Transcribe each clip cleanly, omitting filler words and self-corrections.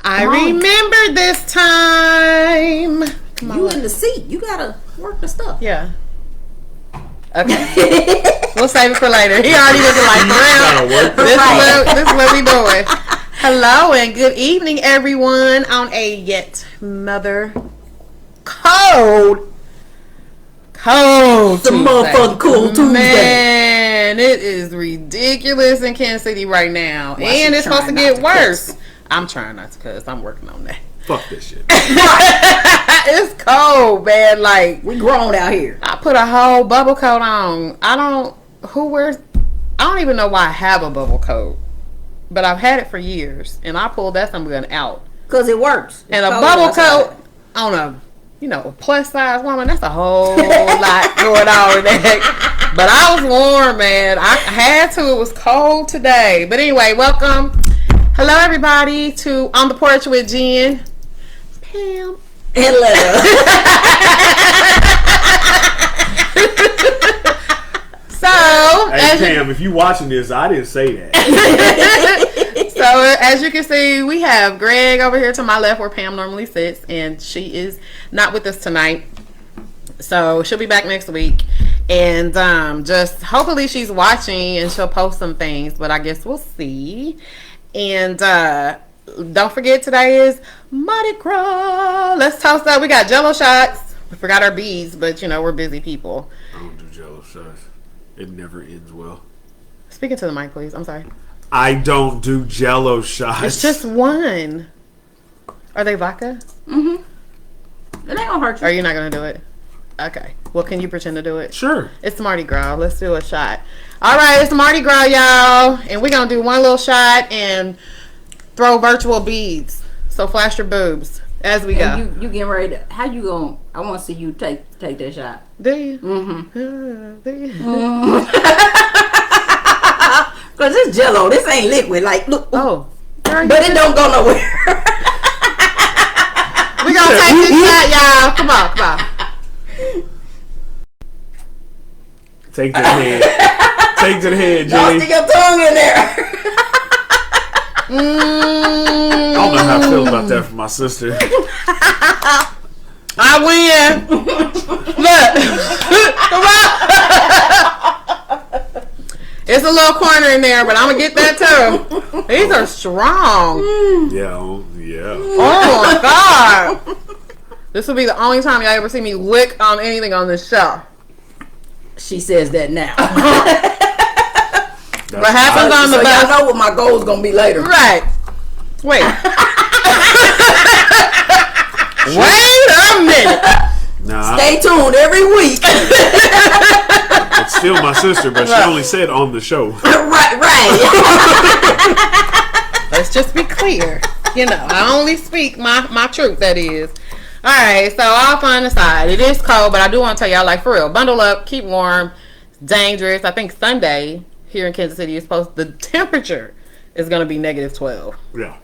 I remember this time. Come on. You in the seat. You gotta work the stuff. Yeah. Okay. We'll save it for later. He already doesn't like for real. This is what we doing. Hello and good evening, everyone, on a yet another cold some motherfucking cool Tuesday. Man, it is ridiculous in Kansas City right now. And it's supposed to get worse. I'm trying not to cuss. I'm working on that. Fuck this shit. It's cold, man. Like, we grown out here. I put a whole bubble coat on. I don't even know why I have a bubble coat. But I've had it for years. And I pulled that something out. Because it works. And a bubble coat on a plus size woman, that's a whole lot going on with that. But I was warm, man. I had to. It was cold today. But anyway, welcome. Hello, everybody, to On the Porch with Jen, Pam, and Letta. So, hey, Pam, if you watching this, I didn't say that. So, as you can see, we have Greg over here to my left where Pam normally sits, and she is not with us tonight. So, she'll be back next week. And just hopefully she's watching and she'll post some things, but I guess we'll see. And don't forget, today is Mardi Gras. Let's toast up. We got Jello shots. We forgot our beads, but we're busy people. I don't do Jello shots. It never ends well. Speaking to the mic, please. I'm sorry. I don't do Jello shots. It's just one. Are they vodka? Mm-hmm. It ain't gonna hurt you. Are you not gonna do it? Okay. Well, can you pretend to do it? Sure. It's Mardi Gras. Let's do a shot. All right, it's Mardi Gras, y'all. And we're going to do one little shot and throw virtual beads. So flash your boobs as we go. You getting ready to... How you going... I want to see you take that shot. Do you? Mm-hmm. Do you? Because it's Jello. This ain't liquid. Like, look. Oh. But it don't go nowhere. We're going to take this shot, y'all. Come on. Take to the head. Take to the head, Jenny. Don't stick your tongue in there. I don't know how I feel about that for my sister. I win. Look. Come on. It's a little corner in there, but I'm going to get that too. These are strong. Yeah. Oh my God. This will be the only time y'all ever see me lick on anything on this show. She says that now. What happens on the bus? Y'all know what my goal's gonna be later. Right. Wait. Wait a minute. Nah. Stay tuned every week. It's still my sister, but she only said on the show. Right. Let's just be clear. I only speak my truth, that is. Alright, so all fun aside, it is cold, but I do want to tell y'all, like, for real, bundle up, keep warm. It's dangerous. I think Sunday here in Kansas City the temperature is going to be -12. Yeah.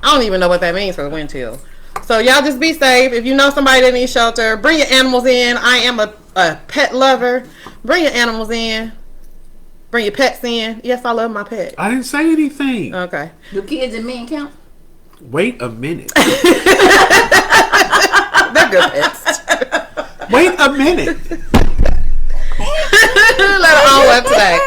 I don't even know what that means for the wind chill. So y'all just be safe. If you know somebody that needs shelter, bring your animals in. I am a pet lover. Bring your animals in. Bring your pets in. Yes, I love my pet. I didn't say anything. Okay. Do kids and men count? Wait a minute. They're good pets. Wait a minute. Let it all up today.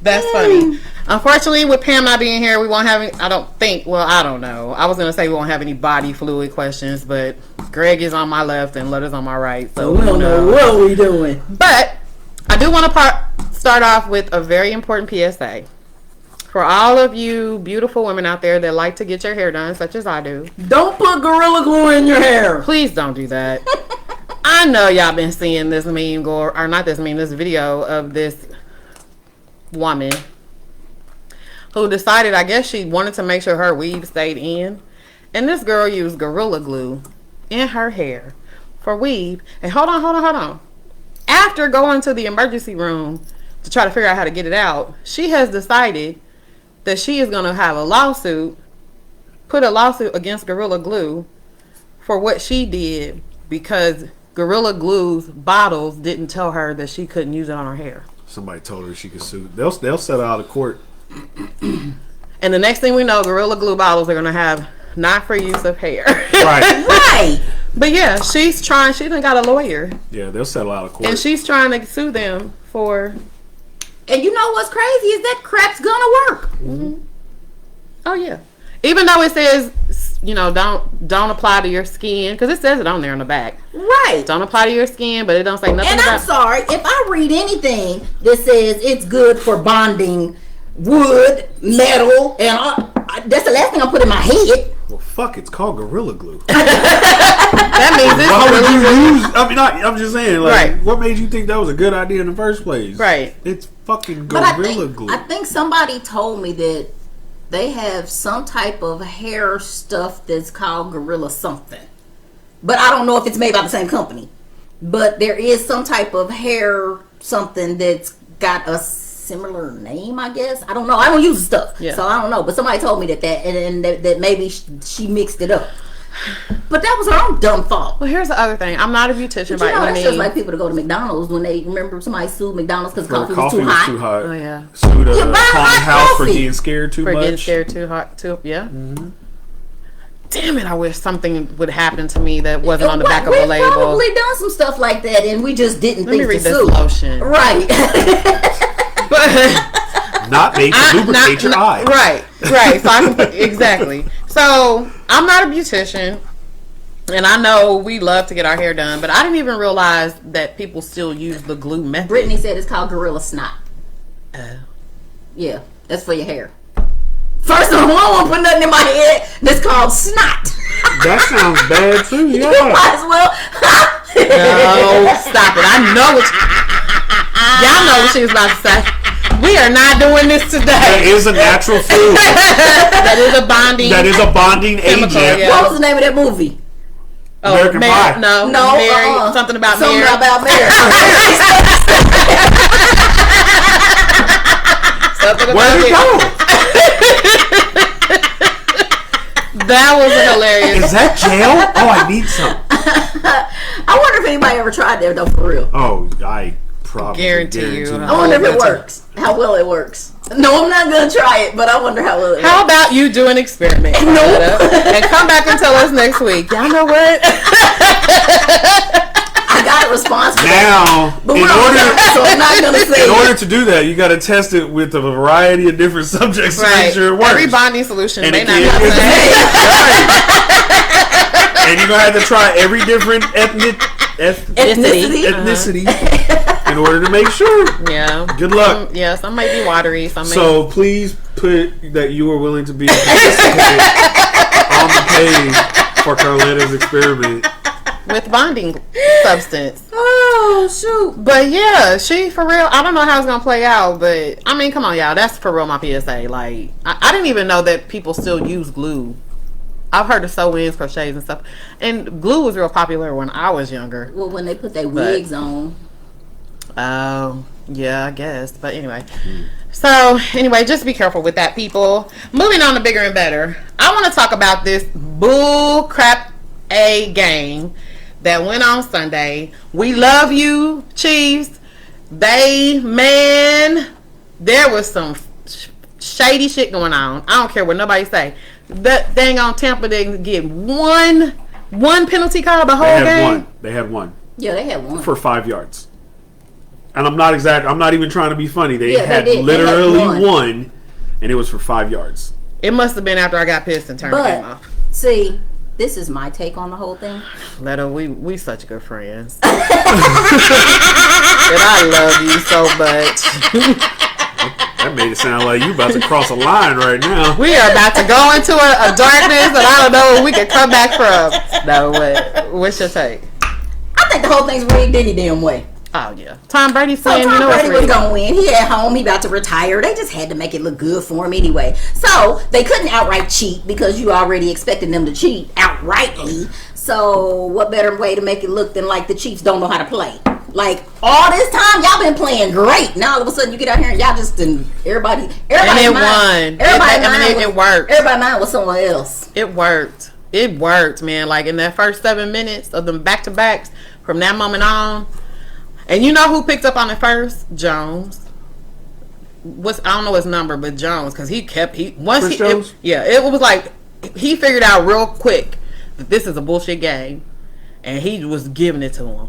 That's funny. Unfortunately, with Pam not being here, we won't have any, I don't know. I was going to say we won't have any body fluid questions, but Greg is on my left and Letta's on my right. So we don't know what we doing. But I do want to start off with a very important PSA. For all of you beautiful women out there that like to get your hair done, such as I do. Don't put Gorilla Glue in your hair. Please don't do that. I know y'all been seeing this meme, this video of this woman who decided, I guess she wanted to make sure her weave stayed in. And this girl used Gorilla Glue in her hair for weave. And hold on. After going to the emergency room to try to figure out how to get it out, she has decided that she is going to have put a lawsuit against Gorilla Glue for what she did because Gorilla Glue's bottles didn't tell her that she couldn't use it on her hair. Somebody told her she could sue. They'll settle out of court. And the next thing we know, Gorilla Glue bottles are gonna have not for use of hair. Right. Right. But yeah, she's trying. She done got a lawyer, Yeah, they'll settle out of court. and she's trying to sue them for. And you know what's crazy is that crap's gonna work. Oh yeah, even though it says, you know, don't apply to your skin, because it says it on there on the back. Right. Don't apply to your skin, but it don't say nothing And about. I'm sorry, if I read anything that says it's good for bonding wood, metal, and that's the last thing I put in my head. Well, fuck, it's called Gorilla Glue. That means this Why would Gorilla you Glue. use? I mean, I'm just saying, like, Right. what made you think that was a good idea in the first place? Right. It's fucking But Gorilla Glue. I think somebody told me that they have some type of hair stuff that's called Gorilla something. But I don't know if it's made by the same company. But there is some type of hair something that's got a similar name, I guess. I don't know. I don't use the stuff. Yeah. So I don't know. But somebody told me that maybe she mixed it up. But that was her own dumb fault. Well, here's the other thing. I'm not a beautician But by you know, any that's just means. like people to go to McDonald's when they remember somebody sued McDonald's because Her coffee was too hot. hot. Oh yeah, Sued a You buy haunted hot house for coffee. getting scared too for much. getting scared too hot too. Yeah. Damn it! I wish something would happen to me that wasn't on the back of a We've label. probably done some stuff like that, and we just didn't Let me think read to this sue. lotion. Right. But Not made to lubricate your eye. Right. So I can exactly. So I'm not a beautician, and I know we love to get our hair done, but I didn't even realize that people still use the glue method. Brittany said it's called Gorilla Snot. Yeah, that's for your hair. First of all, I don't want to put nothing in my head that's called snot. That sounds bad too. You Yeah. might as well. No, stop it! I know what y'all know what she was about to say. We are not doing this That today. is a natural fluid. That is a bonding. That is a bonding Chemical, agent. yeah. What was the name of that movie? American Pie. No, No, Mary. Something about Something Mary. about Mary. Something about Where'd it Mary. go? That was hilarious. Is that jail? Oh, I need some. I wonder if anybody ever tried that though, for real. Oh, I probably Guarantee you. I wonder if it works. How well it works. No, I'm not gonna try it, but I wonder how well it How works. about you do an experiment? Nope. And come back and tell us next week. Y'all know what? I got a response for that. Now, But we're on camera, so I'm not gonna say in order it. to do that, you got to test it with a variety of different subjects to make sure it works. Every bonding solution And may it not be can't- the same. And you're gonna have to try every different Ethnicity. ethnicity in order to make sure. Yeah. Good luck. Yeah, some may be watery. Some may. So please put that you are willing to be a participant on the page for Carletta's experiment. with bonding substance. Oh shoot! But yeah, she for real. I don't know how it's gonna play out, but I mean, come on, y'all. That's for real. My PSA. Like, I didn't even know that people still use glue. I've heard of sew-ins, crochets, and stuff. And glue was real popular when I was younger. Well, when they put their wigs on. Oh, yeah, I guess. But anyway. So, anyway, just be careful with that, people. Moving on to bigger and better. I want to talk about this bull crap A game that went on Sunday. We love you, Chiefs. There was some shady shit going on. I don't care what nobody say. That dang on Tampa didn't get one penalty call the whole game. They had one Yeah, they had one. for 5 yards. And I'm not even trying to be funny. They Yeah, had they did. literally They had one, and it was for 5 yards. It must have been after I got pissed and turned the game But off. see, this is my take on the whole thing. Letta, we such good friends. And I love you so much. That made it sound like you about to cross a line right now. We are about to go into a darkness that I don't know where we can come back from. No, what's your take? I think the whole thing's rigged any damn way. Oh, yeah. Tom Brady's So playing, Tom you know what's Brady was real. going to win. He at home. He about to retire. They just had to make it look good for him anyway. So they couldn't outright cheat because you already expected them to cheat outrightly. So what better way to make it look than like the Chiefs don't know how to play? Like all this time y'all been playing great. Now all of a sudden you get out here and y'all just everybody And it won. It worked. Everybody mind was somewhere else. It worked. It worked, man. Like in that first 7 minutes of them back-to-backs, from that moment on. And you know who picked up on it first? Jones. I don't know his number, but Jones, because Chris Jones? It was like he figured out real quick that this is a bullshit game, and he was giving it to him.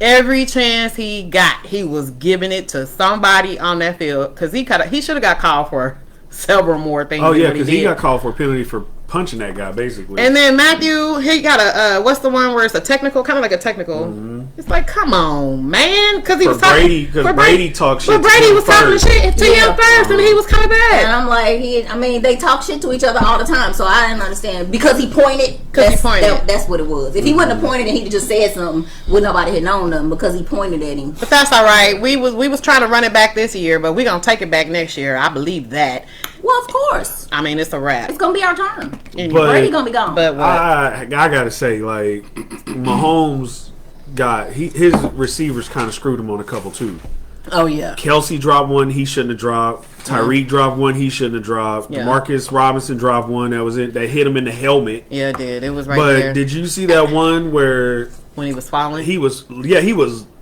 Every chance he got, he was giving it to somebody on that field, because he should have got called for several more things. Oh yeah, because he got called for a penalty for punching that guy basically. And then Matthew, he got a what's the one where it's a technical, kind of like a technical. Mm-hmm. It's like, come on, man, because he was talking. Because Brady talked shit. But Brady was talking shit to him first, and he was coming back. And I'm like, they talk shit to each other all the time, so I didn't understand because he pointed. That's what it was. If he wouldn't have pointed and he'd just said something, would nobody have known them because he pointed at him. But that's all right. We was trying to run it back this year, but we're gonna take it back next year. I believe that. Well, of course. I mean, it's a wrap. It's gonna be our turn. But Brady gonna be gone. But what? I gotta say, like, Mahomes his receivers kind of screwed him on a couple too. Oh yeah. Kelsey dropped one he shouldn't have dropped. Tyreek dropped one he shouldn't have dropped. Yeah. Marcus Robinson dropped one that hit him in the helmet. Yeah, it did. It was right there. But did you see that one where when he was falling? He was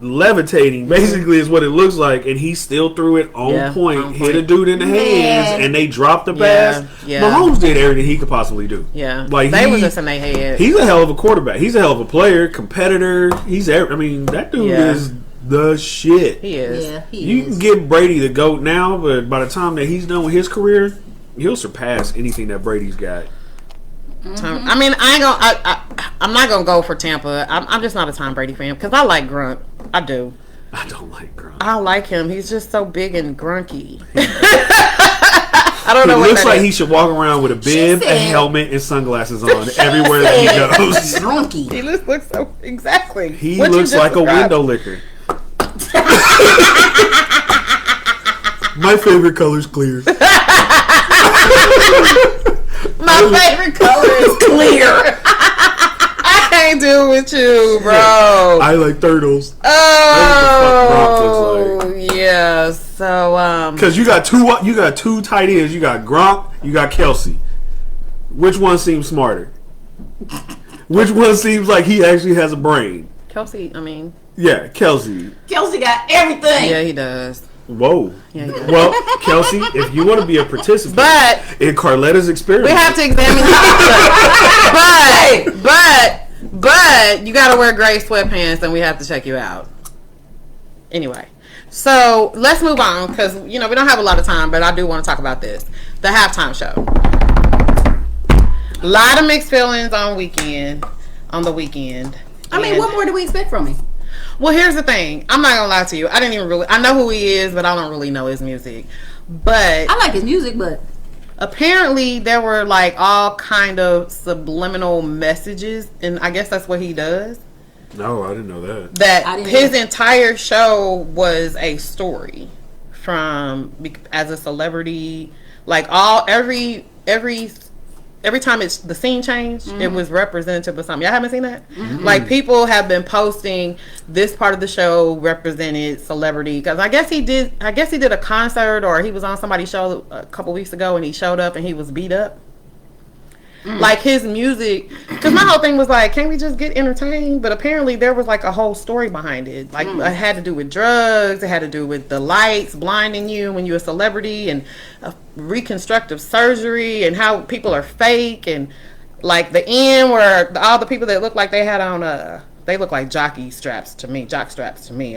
levitating, basically is what it looks like, and he still threw it on point, hit a dude in the hands, and they dropped the pass. Yeah. Mahomes did everything he could possibly do. Yeah. Like they was just in their head. He's a hell of a quarterback. He's a hell of a player, competitor. That dude is the shit. He is. Yeah, you can give Brady the GOAT now, but by the time that he's done with his career, he'll surpass anything that Brady's got. I mean, I'm not gonna go for Tampa. I'm just not a Tom Brady fan because I like Grunt. I do. I don't like Grunt. I like him. He's just so big and grunky. I don't know. He looks like he should walk around with a bib, a helmet, and sunglasses on everywhere that he goes. Grunky. He looks so exactly. He looks like a window licker. My favorite color's clear. My favorite color is clear. I can't do it with you, bro. I like turtles. Oh, yeah. So, because you got two tight ends. You got Gronk. You got Kelsey. Which one seems smarter? Which one seems like he actually has a brain? Kelsey. I mean, yeah, Kelsey. Kelsey got everything. Yeah, he does. Whoa. Yeah, well, Kelsey, if you want to be a participant in Carletta's experiment, we have to examine but you got to wear gray sweatpants and we have to check you out. Anyway, so let's move on because, we don't have a lot of time, but I do want to talk about this. The halftime show. A lot of mixed feelings on the weekend. I mean, what more do we expect from him? Well, here's the thing. I'm not gonna lie to you. I know who he is, but I don't really know his music. But I like his music, but apparently there were like all kind of subliminal messages, and I guess that's what he does. No, I didn't know that. That his entire show was a story as a celebrity. Like every time the scene changed, it was representative of something. Y'all haven't seen that? Mm-hmm. Like, people have been posting this part of the show represented celebrity. Because I guess he did a concert, or he was on somebody's show a couple weeks ago and he showed up and he was beat up. Like, his music, because my whole thing was like, can't we just get entertained? But apparently there was like a whole story behind it. Like, it had to do with drugs, it had to do with the lights blinding you when you're a celebrity, and reconstructive surgery, and how people are fake, and like the end where all the people that look like they had on they look like jock straps to me.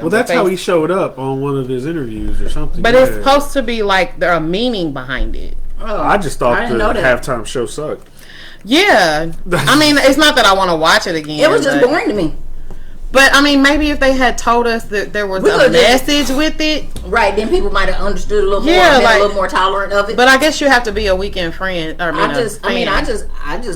Well, that's how he showed up on one of his interviews or something. But it's supposed to be like there a meaning behind it. Oh, I just thought the halftime show sucked. Yeah, I mean, it's not that I want to watch it again. It was just boring to me. But I mean, maybe if they had told us that there was a message with it, right? Then people might have understood a little more, been a little more tolerant of it. But I guess you have to be a weekend friend. I just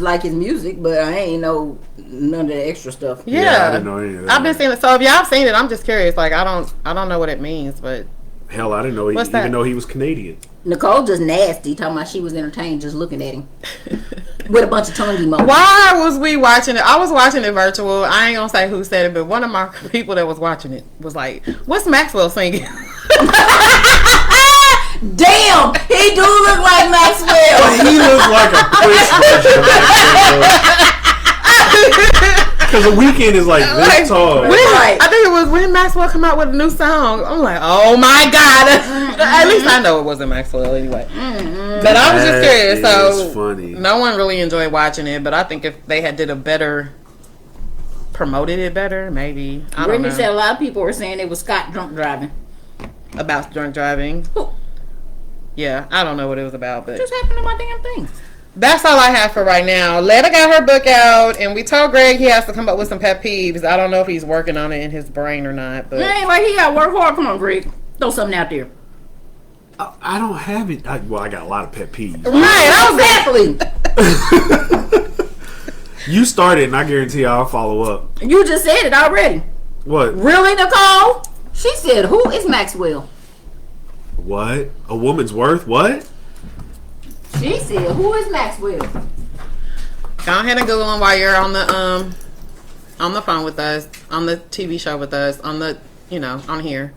like his music, but I ain't know none of the extra stuff. Yeah, I didn't know any of that. I've been seeing it. So if y'all seen it, I'm just curious. Like, I don't know what it means, but hell, I didn't know even know he was Canadian. Nicole just nasty, talking about she was entertained just looking at him with a bunch of tongue emojis. Why was we watching it? I was watching it virtual. I ain't gonna say who said it, but one of my people that was watching it was like, "What's Maxwell singing?" Damn, he do look like Maxwell. He looks like a Prince version of Maxwell. Because the weekend is like this tall. Right. I think it was when Maxwell come out with a new song. I'm like, oh my god. At least I know it wasn't Maxwell anyway. But I was just curious. So funny. No one really enjoyed watching it, but I think if they had did a better, promoted it better, maybe. I don't Brittany know. said a lot of people were saying it was Scott drunk driving. About drunk driving. Who? Yeah, I don't know what it was about, but Just happened to my damn thing. that's all I have for right now. Letta got her book out, and we told Greg he has to come up with some pet peeves. I don't know if he's working on it in his brain or not, but It ain't like he got to work hard. Come on, Greg. Throw something out there. I don't have it. I got a lot of pet peeves. Right, exactly. You started, and I guarantee I'll follow up. You just said it already. What? Really, Nicole? She said, who is Maxwell? What? A woman's worth? What? She said, who is Maxwell? go ahead and Google him while you're on the phone with us, on the TV show with us, on the on here.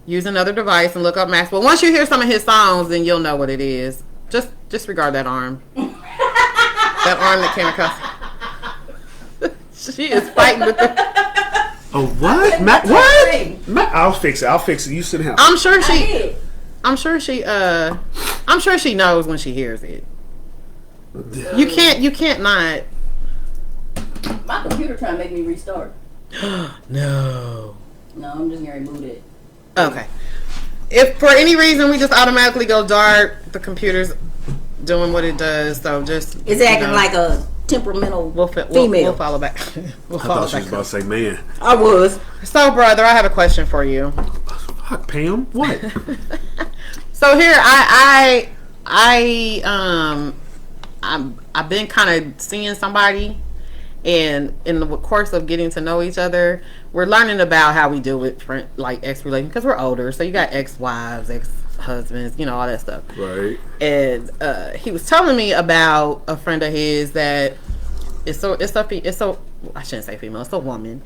Use another device and look up Maxwell. Once you hear some of his songs, then you'll know what it is. Just disregard that arm. That arm that came across. She is fighting with the. Oh, what? What? I'll fix it. You sit down. I'm sure she knows when she hears it. You can't not. My computer trying to make me restart. No. No, I'm just going to remove it. Okay. If for any reason we just automatically go dark, the computer's doing what it does. So just it's acting like a temperamental female. We'll follow back. I thought she was about to say man. I was. So, brother, I have a question for you. Fuck, Pam. What? So here, I've been kind of seeing somebody, and in the course of getting to know each other, we're learning about how we deal with ex relations because we're older. So you got ex-wives, ex-husbands, all that stuff. Right. And he was telling me about a friend of his that it's so I shouldn't say female, it's a woman.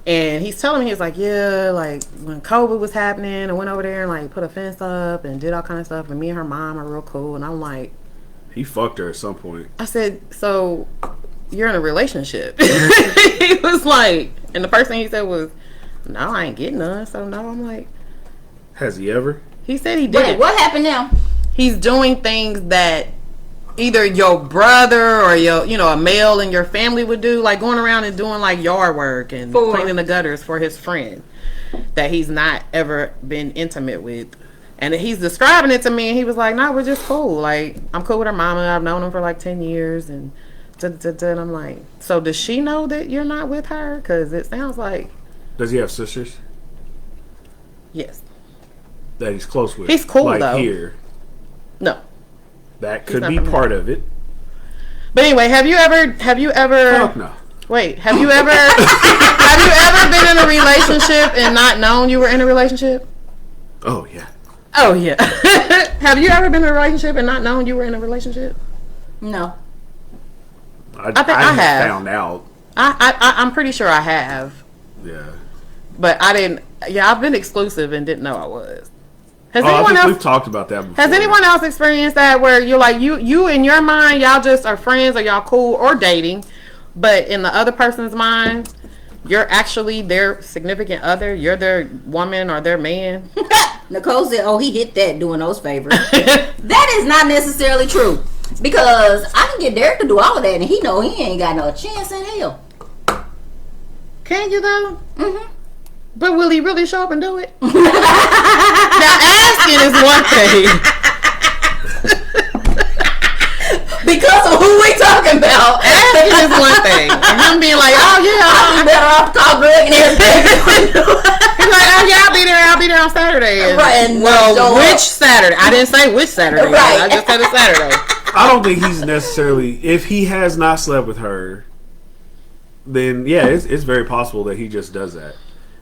And he's telling me, he's like, yeah, like when COVID was happening, I went over there and like put a fence up and did all kind of stuff. And me and her mom are real cool. And I'm like, he fucked her at some point. I said, so you're in a relationship? He was like, and the first thing he said was, no, I ain't getting none. So no, I'm like, has he ever? He said he did. Wait, what happened now? He's doing things that either your brother or a male in your family would do, like going around and doing like yard work and cleaning the gutters for his friend that he's not ever been intimate with. And he's describing it to me, and he was like, "No, we're just cool. Like I'm cool with her mama. I've known him for like 10 years." And I'm like, "So does she know that you're not with her? Because it sounds like." Does he have sisters? Yes. That he's close with. He's cool like though. Here. No. That could be part of it. But anyway, have you ever? Fuck no. Wait, have you ever been in a relationship and not known you were in a relationship? Oh yeah. Oh yeah. Have you ever been in a relationship and not known you were in a relationship? No. I think I have found out. I'm pretty sure I have. Yeah. But I didn't. Yeah, I've been exclusive and didn't know I was. Has I think we've talked about that before. Has anyone else experienced that where you're like you in your mind y'all just are friends or y'all cool or dating, but in the other person's mind you're actually their significant other, you're their woman or their man? Nicole said, "Oh, he hit that doing those favors." That is not necessarily true because I can get Derek to do all of that, and he know he ain't got no chance in hell. Can you though? Mm-hmm. But will he really show up and do it? Now asking is one thing. Because of who we talking about. Asking is one thing. And him being like, oh yeah, I'm better off call Greg and everything. He's like, oh yeah, I'll be there on Saturday. And, right. And well, which Saturday? I didn't say which Saturday. Right. I just said it's Saturday. I don't think he's necessarily, if he has not slept with her, then yeah, it's very possible that he just does that.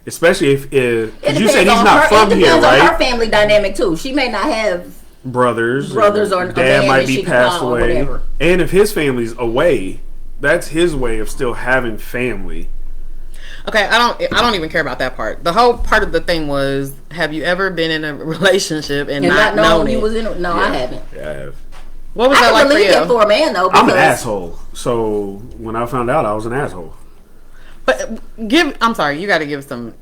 Especially if you said he's not from here, right? It depends on her family dynamic too. She may not have brothers or dad might be passed away, or and if his family's away, that's his way of still having family. Okay, I don't even care about that part. The whole part of the thing was, have you ever been in a relationship and not known you was in? No, yeah. I haven't. Yeah, I have. What was that like for you? That for a man though. I'm an asshole. So when I found out, I was an asshole. But I'm sorry, you got to give some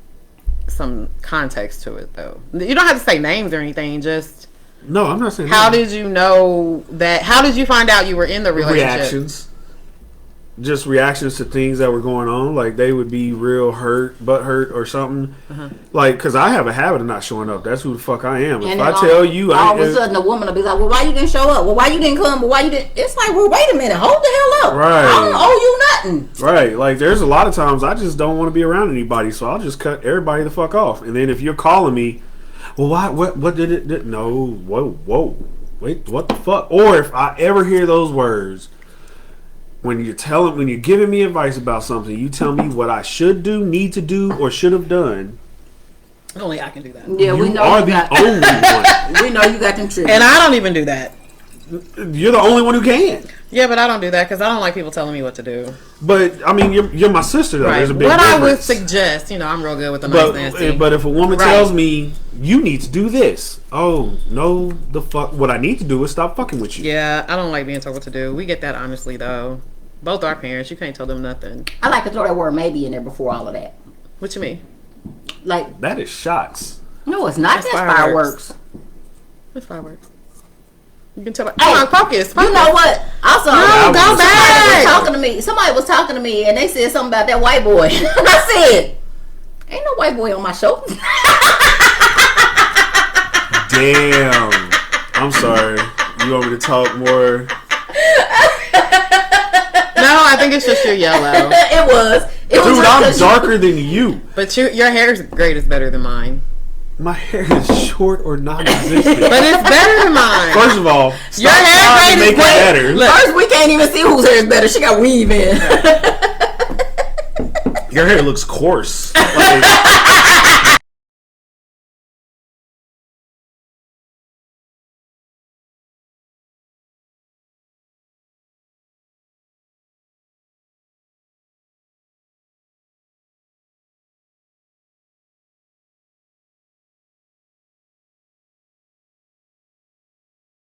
context to it though. You don't have to say names or anything. Just no, I'm not saying. How did you know that? How did you find out you were in the relationship? Reactions. Just reactions to things that were going on. Like they would be real butt hurt or something. Like, because I have a habit of not showing up. That's who the fuck I am. And if I tell you, all of a sudden a woman will be like, well, why you didn't show up? Well, why you didn't come? Well, why you didn't? It's like, well, wait a minute. Hold the hell up. Right. I don't owe you nothing. Right. Like, there's a lot of times I just don't want to be around anybody, so I'll just cut everybody the fuck off. And then if you're calling me, well, why? What did it? No. Whoa. Wait, what the fuck? Or if I ever hear those words, when you're giving me advice about something, you tell me what I should do, need to do, or should have done. Only I can do that. Yeah, we know are you the got, only one. We know you got them tricks. And I don't even do that. You're the only one who can. Yeah, but I don't do that because I don't like people telling me what to do. But I mean, you're my sister though. Right. There's a big what difference. I would suggest, I'm real good with the nice nasty. But if a woman Right. tells me you need to do this, oh no, the fuck! What I need to do is stop fucking with you. Yeah, I don't like being told what to do. We get that honestly though. Both our parents, you can't tell them nothing. I like to throw that word maybe in there before all of that. What you mean? Like, That is shots. no, it's not. That's fireworks. fireworks. That's fireworks. You can tell. Come on, focus. You know what? Also, No, go back. Somebody was talking to me, and they said something about that white boy. And I said, "Ain't no white boy on my show." Damn. I'm sorry. You want me to talk more? No, I think it's just you're yellow. It was. Dude, I'm darker than you. But your hair's great is better than mine. My hair is short or non-existent. But it's better than mine. First of all, Your hair trying to grade make is it better. Look. First, we can't even see whose hair is better. She got weave in. Your hair looks coarse. Like,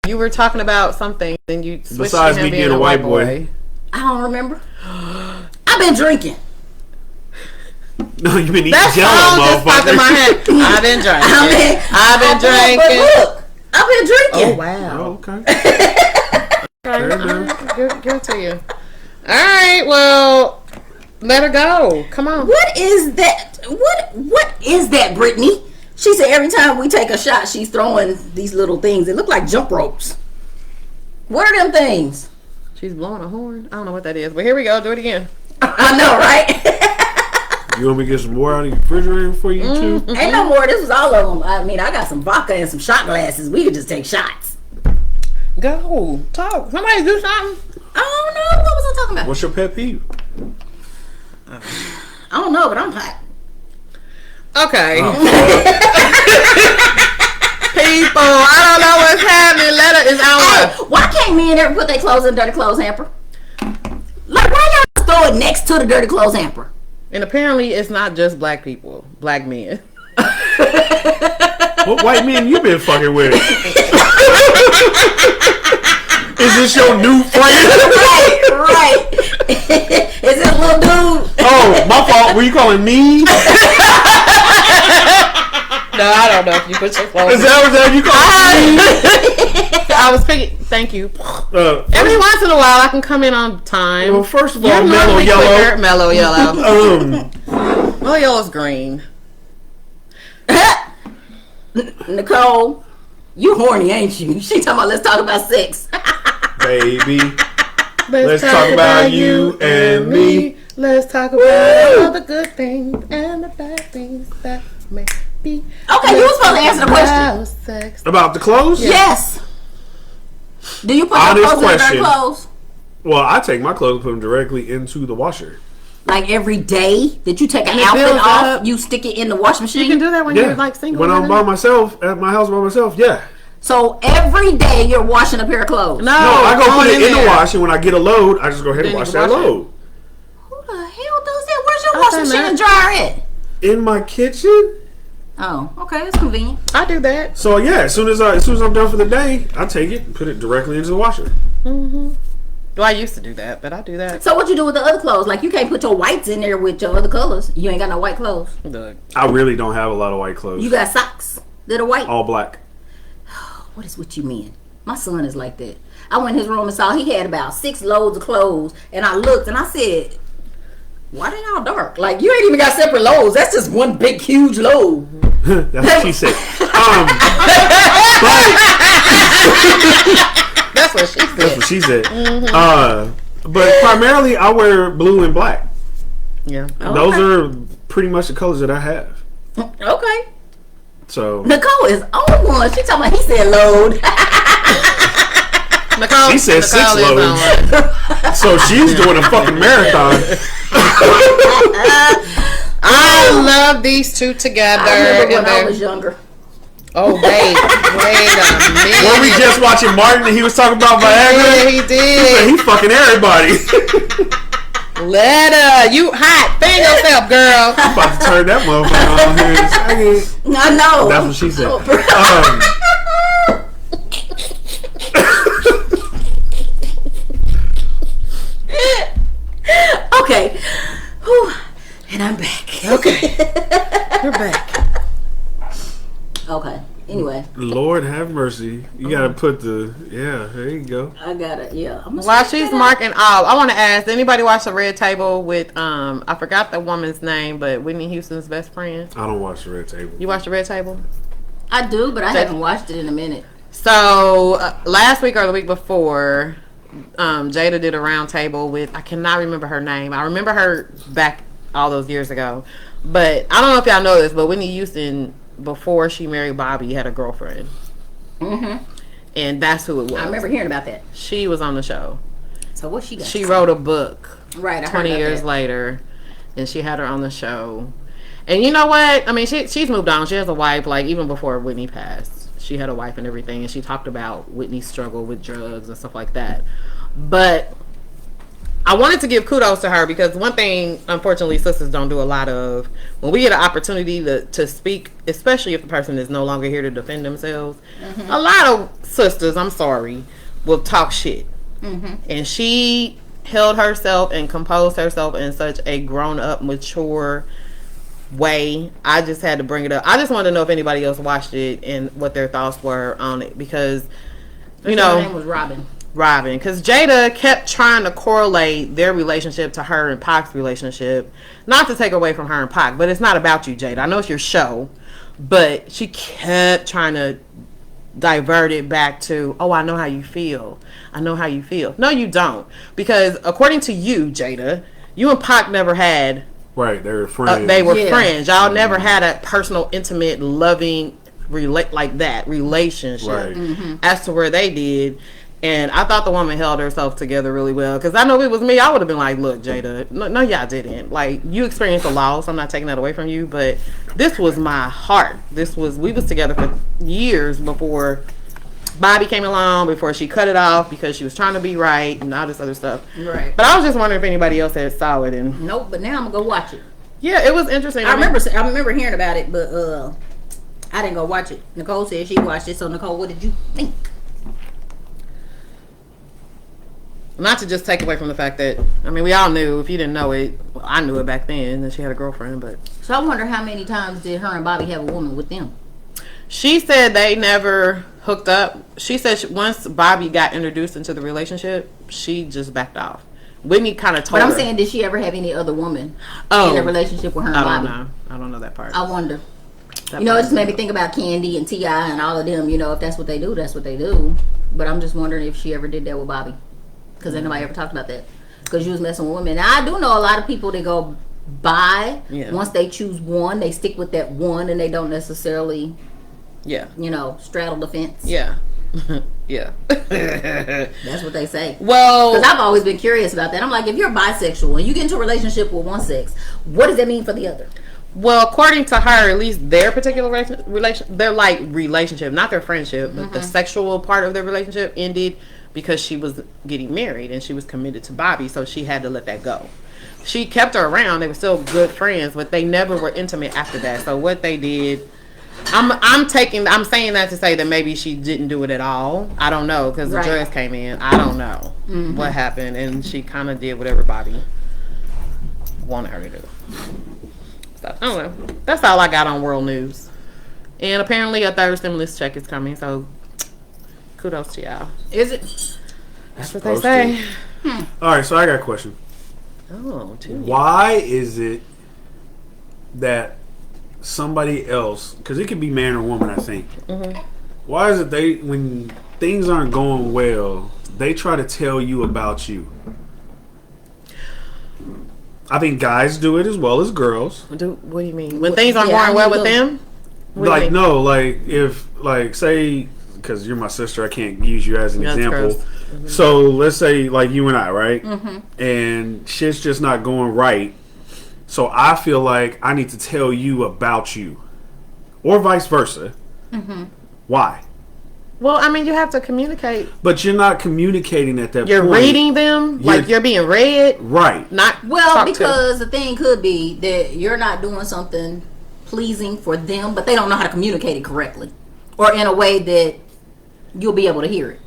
You were talking about something, then you switched Besides to him me being being a a white white boy. boy. I don't remember. I've been drinking. no, you've been eating That Jello, song just popped in my motherfucker. head. I've been drinking. I've been drinking. But look, I've been drinking. Oh wow. Oh, okay. Okay. Give it to you. All right. Well, let her go. Come on. What is that? What is that, Brittany? She said every time we take a shot, she's throwing these little things. It look like jump ropes. What are them things? She's blowing a horn. I don't know what that is, but here we go. Do it again. I know, right? You want me to get some more out of your refrigerator for you too? Ain't no more. This was all of them. I mean, I got some vodka and some shot glasses. We could just take shots. Go. Talk. Somebody do something. I don't know. What was I talking about? What's your pet peeve? I don't know, but I'm hot. Okay. Oh, People, I don't know what's happening. Letter is Hey, on. why can't men ever put their clothes in the dirty clothes hamper? Like, why y'all throw it next to the dirty clothes hamper? And apparently, it's not just black people. Black men. what white men you been fucking with? Is this your new friend? right. Is this little dude? Oh, my fault. Were you calling me? No, I don't know if you put your clothes Is that what you calling me? I was picking. Thank you. Every once in a while, I can come in on time. Well, first of all, You're mellow normally yellow. quicker. Mellow yellow. Mellow yellow's green. Nicole, you horny, ain't you? She talking about let's talk about sex. Baby, let's talk about you and me. Let's talk about all the good things and the bad things that may be. Okay, you was supposed to answer the question. Sex. About the clothes? Yes. Do you put your Honest clothes in the dirty question. clothes? Well, I take my clothes and put them directly into the washer. Like every day that you take an And it outfit builds off, up. you stick it in the washing machine? You can do that when Yeah. you're like single. When I'm by myself, at my house by myself, yeah. So every day you're washing a pair of clothes. No, No, I go going put it in the there. wash, and when I get a load, I just go ahead and Then you wash can that wash it. load. Who the hell does that? Where's your I've washing done machine that. and dryer at? In my kitchen. Oh, okay, that's convenient. I do that. So yeah, as soon as I'm done for the day, I take it and put it directly into the washer. Well, Well, I used to do that, but I do that. So what you do with the other clothes? Like you can't put your whites in there with your other colors. You ain't got no white clothes. Look. I really don't have a lot of white clothes. You got socks that are white. All black. What is with you men? My son is like that. I went in his room and saw he had about 6 loads of clothes, and I looked and I said, "Why they all dark? Like you ain't even got separate loads. That's just one big huge load." That's what she said. That's what she said. That's what she said. But primarily, I wear blue and black. Yeah. Those are pretty much the colors that I have. Okay. So Nicole is on one. She talking about he said load. Nicole, she said 6 Nicole is loads. on. So she's doing a fucking marathon. I love these two together. I remember when I was younger. Oh, wait a minute. Were we just watching Martin and he was talking about Viagra? Yeah, he did. He fucking everybody. Let her. You hot. Fan yourself, girl. I'm about to turn that motherfucker on here in a second. I know. That's what she said. Okay. Whew. And I'm back. Okay. You're back. Okay. Anyway. Lord have mercy. You gotta put the there you go. I got it. Yeah. While she's marking off, I want to ask, did anybody watch The Red Table with I forgot the woman's name, but Whitney Houston's best friend? I don't watch The Red Table. You watched The Red Table? I do, but I haven't watched it in a minute. So last week or the week before, Jada did a round table with, I cannot remember her name. I remember her back all those years ago, but I don't know if y'all know this, but Whitney Houston, before she married Bobby, had a girlfriend. Mm-hmm. And that's who it was. I remember hearing about that. She was on the show. So what she got? She wrote a book. Right. 20 years later, and she had her on the show. And you know what? I mean, she's moved on. She has a wife. Like even before Whitney passed, she had a wife and everything. And she talked about Whitney's struggle with drugs and stuff like that. But I wanted to give kudos to her because one thing, unfortunately, sisters don't do a lot of, when we get an opportunity to speak, especially if the person is no longer here to defend themselves, a lot of sisters, I'm sorry, will talk shit. And she held herself and composed herself in such a grown-up, mature way. I just had to bring it up. I just wanted to know if anybody else watched it and what their thoughts were on it because, you know, her name was Robin, because Jada kept trying to correlate their relationship to her and Pac's relationship. Not to take away from her and Pac, but it's not about you, Jada. I know it's your show, but she kept trying to divert it back to, oh, I know how you feel. I know how you feel. No, you don't. Because according to you, Jada, you and Pac never had... Right, they were friends. They were friends. Y'all never had a personal, intimate, loving, relationship. Right. As to where they did. And I thought the woman held herself together really well. Because I know if it was me, I would have been like, look, Jada, no, y'all didn't. Like, you experienced a loss. I'm not taking that away from you. But this was my heart. We was together for years before Bobby came along, before she cut it off because she was trying to be right and all this other stuff. Right. But I was just wondering if anybody else had saw it. And nope, but now I'm going to go watch it. yeah, it was interesting. I remember hearing about it, but I didn't go watch it. Nicole said she watched it. So, Nicole, what did you think? Not to just take away from the fact that, I mean, we all knew, if you didn't know it, well, I knew it back then, that she had a girlfriend, but... So I wonder how many times did her and Bobby have a woman with them? She said they never hooked up. She said once Bobby got introduced into the relationship, she just backed off. Whitney kind of told her. But I'm saying, did she ever have any other woman in a relationship with her and Bobby? I don't know that part. I wonder. It just made me think about Candy and T.I. and all of them. You know, if that's what they do, that's what they do. But I'm just wondering if she ever did that with Bobby. Because ain't nobody ever talked about that. Because you was messing with women. Now, I do know a lot of people that go by. Yeah. Once they choose one, they stick with that one and they don't necessarily, straddle the fence. Yeah. Yeah. That's what they say. Well, because I've always been curious about that. I'm like, if you're bisexual and you get into a relationship with one sex, what does that mean for the other? Well, according to her, at least their particular relationship, not their friendship, but the sexual part of their relationship ended because she was getting married and she was committed to Bobby, so she had to let that go. She kept her around. They were still good friends, but they never were intimate after that. So what they did, I'm saying that to say that maybe she didn't do it at all. I don't know because the dress came in. I don't know what happened, and she kind of did what everybody wanted her to do. So I don't know. That's all I got on world news. And apparently a third stimulus check is coming. So kudos to y'all. Is it? That's what they say. All right, so I got a question. Oh, too. Why is it that somebody else, because it could be man or woman, I think. Why is it when things aren't going well, they try to tell you about you? I think guys do it as well as girls. What do you mean? When things aren't going well with them? Like, no, like, if, like, say, because you're my sister, I can't use you as an example. So, let's say, like, you and I, right? And shit's just not going right. So, I feel like I need to tell you about you. Or vice versa. Why? Well, I mean, you have to communicate. But you're not communicating at that You're point. reading them? Like, you're being read? Right. Not well, because the thing could be that you're not doing something pleasing for them, but they don't know how to communicate it correctly. Or in a way that you'll be able to hear it.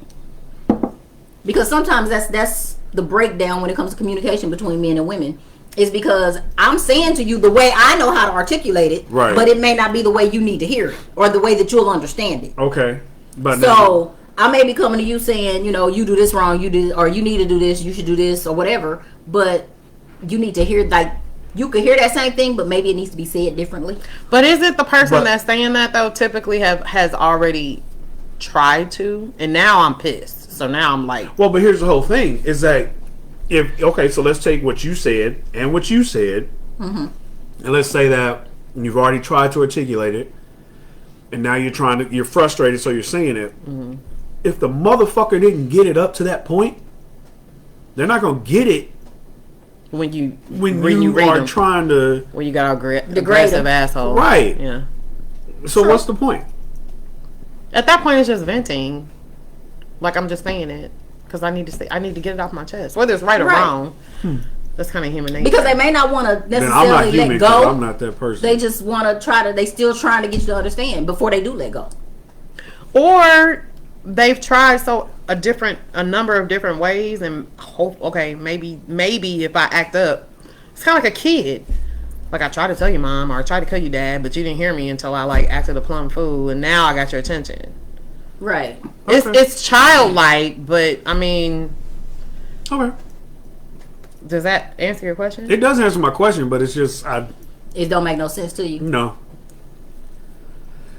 Because sometimes that's the breakdown when it comes to communication between men and women. Is because I'm saying to you the way I know how to articulate it, but it may not be the way you need to hear it or the way that you'll understand it. Okay. But so I may be coming to you saying, you know, you do this wrong, or you need to do this, you should do this, or whatever. But you need to hear, like, you could hear that same thing, but maybe it needs to be said differently. But is it the person that's saying that, though, typically has already tried to? And now I'm pissed. So now I'm like... Well, but here's the whole thing, is that so let's take what you said and what you said, and let's say that you've already tried to articulate it, and now you're frustrated, so you're saying it. If the motherfucker didn't get it up to that point, they're not gonna get it when you are them. Trying to when you got aggressive asshole, right? Yeah. So what's the point? At that point, it's just venting. Like, I'm just saying it because I need to get it off my chest, whether it's right or wrong. That's kind of human nature. Because they may not want to necessarily let go. I'm not that person. They just want to they still trying to get you to understand before they do let go. Or they've tried a number of different ways and hope, okay, maybe if I act up, it's kind of like a kid. Like, I tried to tell you, Mom, or I tried to tell you, Dad, but you didn't hear me until I, like, acted a plum fool, and now I got your attention. Right. Okay. It's childlike, but, I mean... Okay. Does that answer your question? It does answer my question, but it's just... It don't make no sense to you? No.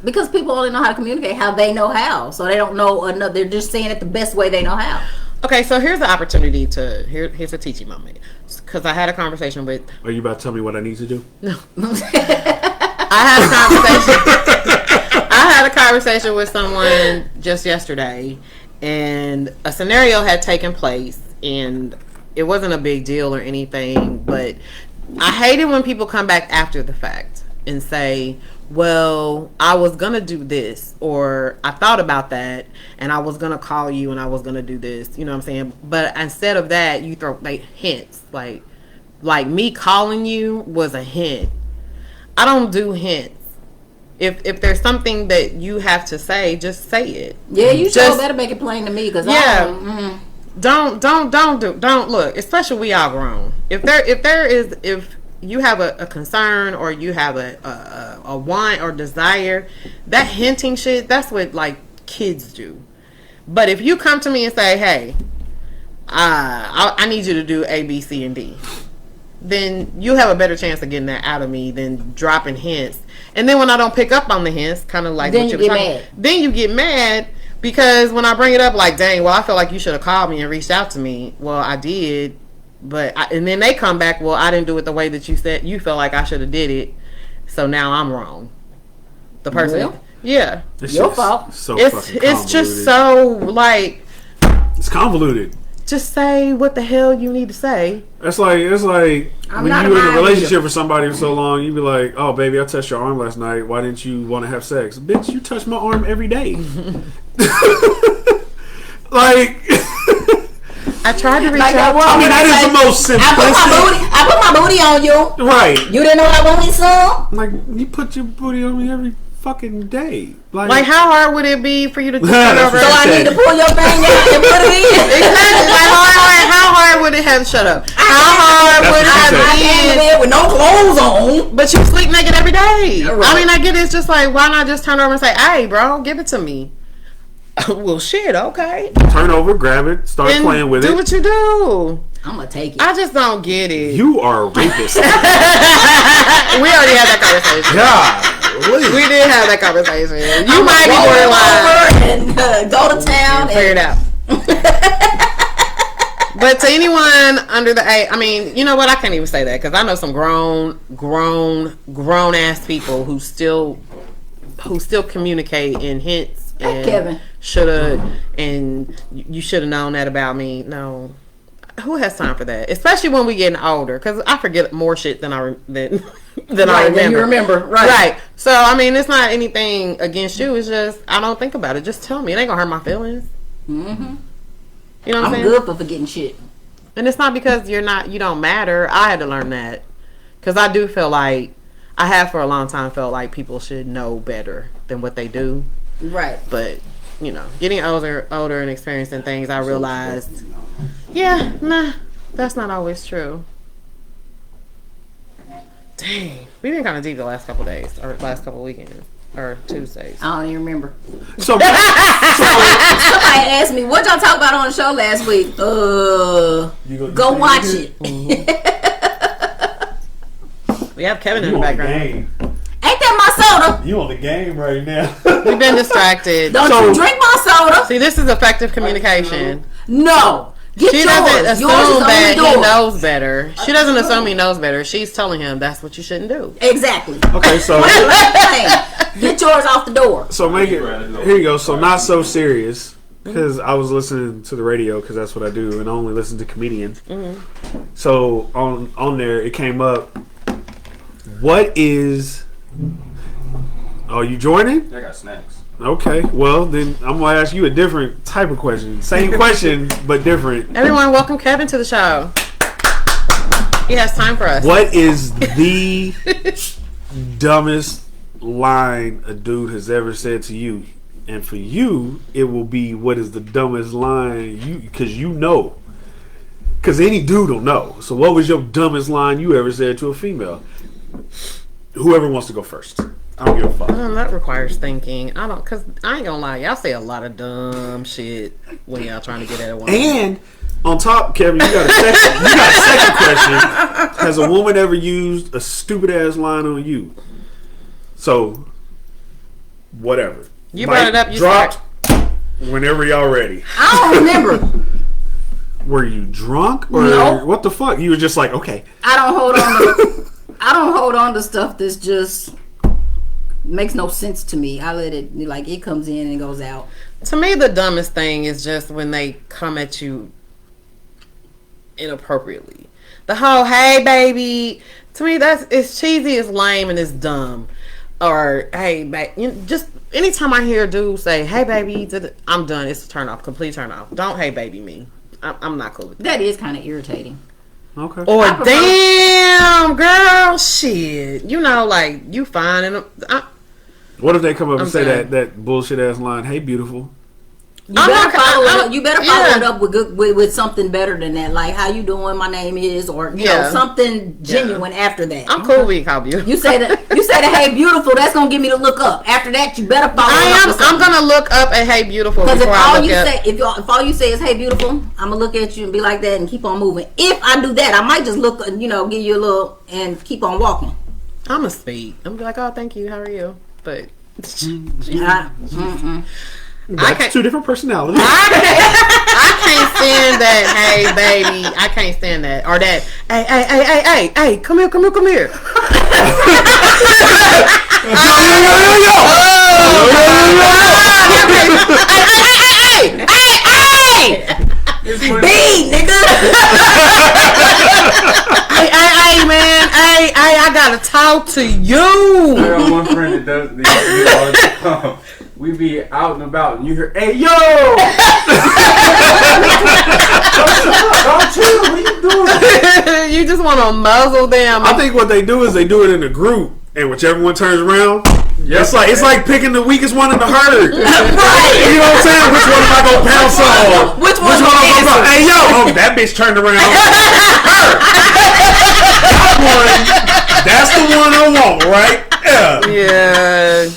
Because people only know how to communicate how they know how. So they don't know another. They're just saying it the best way they know how. Okay, so here's the opportunity here's a teaching moment. Because I had a conversation with... Are you about to tell me what I need to do? No. I had a conversation with someone just yesterday, and a scenario had taken place, and it wasn't a big deal or anything, but I hate it when people come back after the fact and say, well, I was going to do this, or I thought about that, and I was going to call you, and I was going to do this, you know what I'm saying? But instead of that, you throw, like, hints. Like me calling you was a hint. I don't do hints. If there's something that you have to say, just say it. Yeah, you just better make it plain to me, because don't look, especially we all grown. If you have a concern, or you have a want or desire, that hinting shit, that's what, like, kids do. But if you come to me and say, hey, I need you to do A, B, C, and D, then you have a better chance of getting that out of me than dropping hints. And then when I don't pick up on the hints, kind of like then you get mad. Then you get mad because when I bring it up, like, dang, well, I feel like you should have called me and reached out to me. Well, I did, and then they come back, well, I didn't do it the way that you said you felt like I should have did it, so now I'm wrong. The person, yeah, it's your fault. So it's just so, like, it's convoluted. Just say what the hell you need to say. It's like when you're in a relationship with somebody for so long, you be like, "Oh, baby, I touched your arm last night. Why didn't you want to have sex, bitch? You touch my arm every day." Like, I tried to reach I out. mean, that is the most simplistic. I put my booty on you. Right. You didn't know I wanted some. Like, you put your booty on me every fucking day. Like, how hard would it be for you to turn over? So I need to pull your thing out and put it in. Exactly. Like, how hard would it have? Shut up. How hard would it have been with no clothes on? But you sleep naked every day. Right. I mean, I get it. It's just like, why not just turn over and say, "Hey, bro, give it to me." Well, shit. Okay. Turn over, grab it, start And playing with it. do what you do. I'm gonna take it. I just don't get it. You are a rapist. We already had that conversation. God, We did have that conversation. You I'm might be gonna borderline. and go to town Figure it out. But to anyone under the age, I mean, you know what? I can't even say that because I know some grown ass people who still communicate in hints and Kevin. shoulda, and you should have known that about me. No. Who has time for that? Especially when we getting older, because I forget more shit than I remember. Than you remember, right? Right. So I mean, it's not anything against you. It's just I don't think about it. Just tell me. It ain't gonna hurt my feelings. Mm-hmm. You know what I'm saying? good for forgetting shit. And it's not because you don't matter. I had to learn that because I do feel like I have for a long time felt like people should know better than what they do. Right. But you know, getting older and experiencing things, I realized. Yeah, nah, that's not always true. Dang, we've been kind of deep the last couple days, or last couple weekends, or Tuesdays. I don't even remember. So Somebody asked me, what y'all talk about on the show last week? Go watch it. We have Kevin in the background. Ain't that my soda? You on the game right now. We've been distracted. Don't you drink my soda? See, this is effective communication. No. Get She yours. doesn't assume Yours is that on the he door. knows better. She doesn't assume he knows better. She's telling him that's what you shouldn't do. Exactly. Okay, so Get yours off the door. so make it. Here you go. So not so serious because I was listening to the radio because that's what I do, and I only listen to comedians. So on there, it came up. What is? Oh, you joining? I got snacks. Okay, well then I'm gonna ask you a different type of question. Same question but different. Everyone, welcome Kevin to the show. He has time for us. What is the dumbest line a dude has ever said to you? And for you, it will be what is the dumbest line you because you know. Because any dude will know. So what was your dumbest line you ever said to a female? Whoever wants to go first. I don't give a fuck. That requires thinking. Cause I ain't gonna lie, y'all say a lot of dumb shit when y'all trying to get at a woman. And on top, Kevin, you got a second question. Has a woman ever used a stupid ass line on you? So, whatever. You brought it up. You dropped whenever y'all ready. I don't remember. Were you drunk or No. what the fuck? You were just like, okay. I don't hold on to stuff that's just makes no sense to me. I let it it comes in and goes out. To me, the dumbest thing is just when they come at you inappropriately. The whole "hey baby," to me it's cheesy, it's lame, and it's dumb. Or "hey baby," just anytime I hear a dude say "hey baby," I'm done. It's a turn off, complete turn off. Don't "hey baby" me. I'm not cool with that. That is kind of irritating. Okay. Or damn girl, shit. You know, like you fine and What if they come up and say saying. that bullshit ass line, "Hey beautiful"? You better follow it up with something better than that. Like, how you doing? My name is, or you know, something genuine after that. I'm cool with how beautiful. You say that hey beautiful, that's gonna get me to look up. After that, you better follow it up with I'm something. gonna look up at "hey beautiful" Because before I look up. if all you say is "hey beautiful," I'm gonna look at you and be like that and keep on moving. If I do that, I might just look, give you a little and keep on walking. I'm a speak. I'm be like, "oh, thank you. How are you?" But That's two different personalities. I can't stand that. "Hey, baby," I can't stand that. Or that. Hey, come here. Hey, nigga. Hey, man. Hey, I gotta talk to you. I got one friend that does this all the time. We be out and about and you hear, "Hey, yo!" Don't chill. What you doing? You just want to muzzle them. I think what they do is they do it in a group, and whichever one turns around, It's like picking the weakest one in the herd. Right. You know what I'm saying? Which one am I gonna pounce on? Which one am I gonna go? Hey yo, that bitch turned around. That's the one I want, right? Yeah.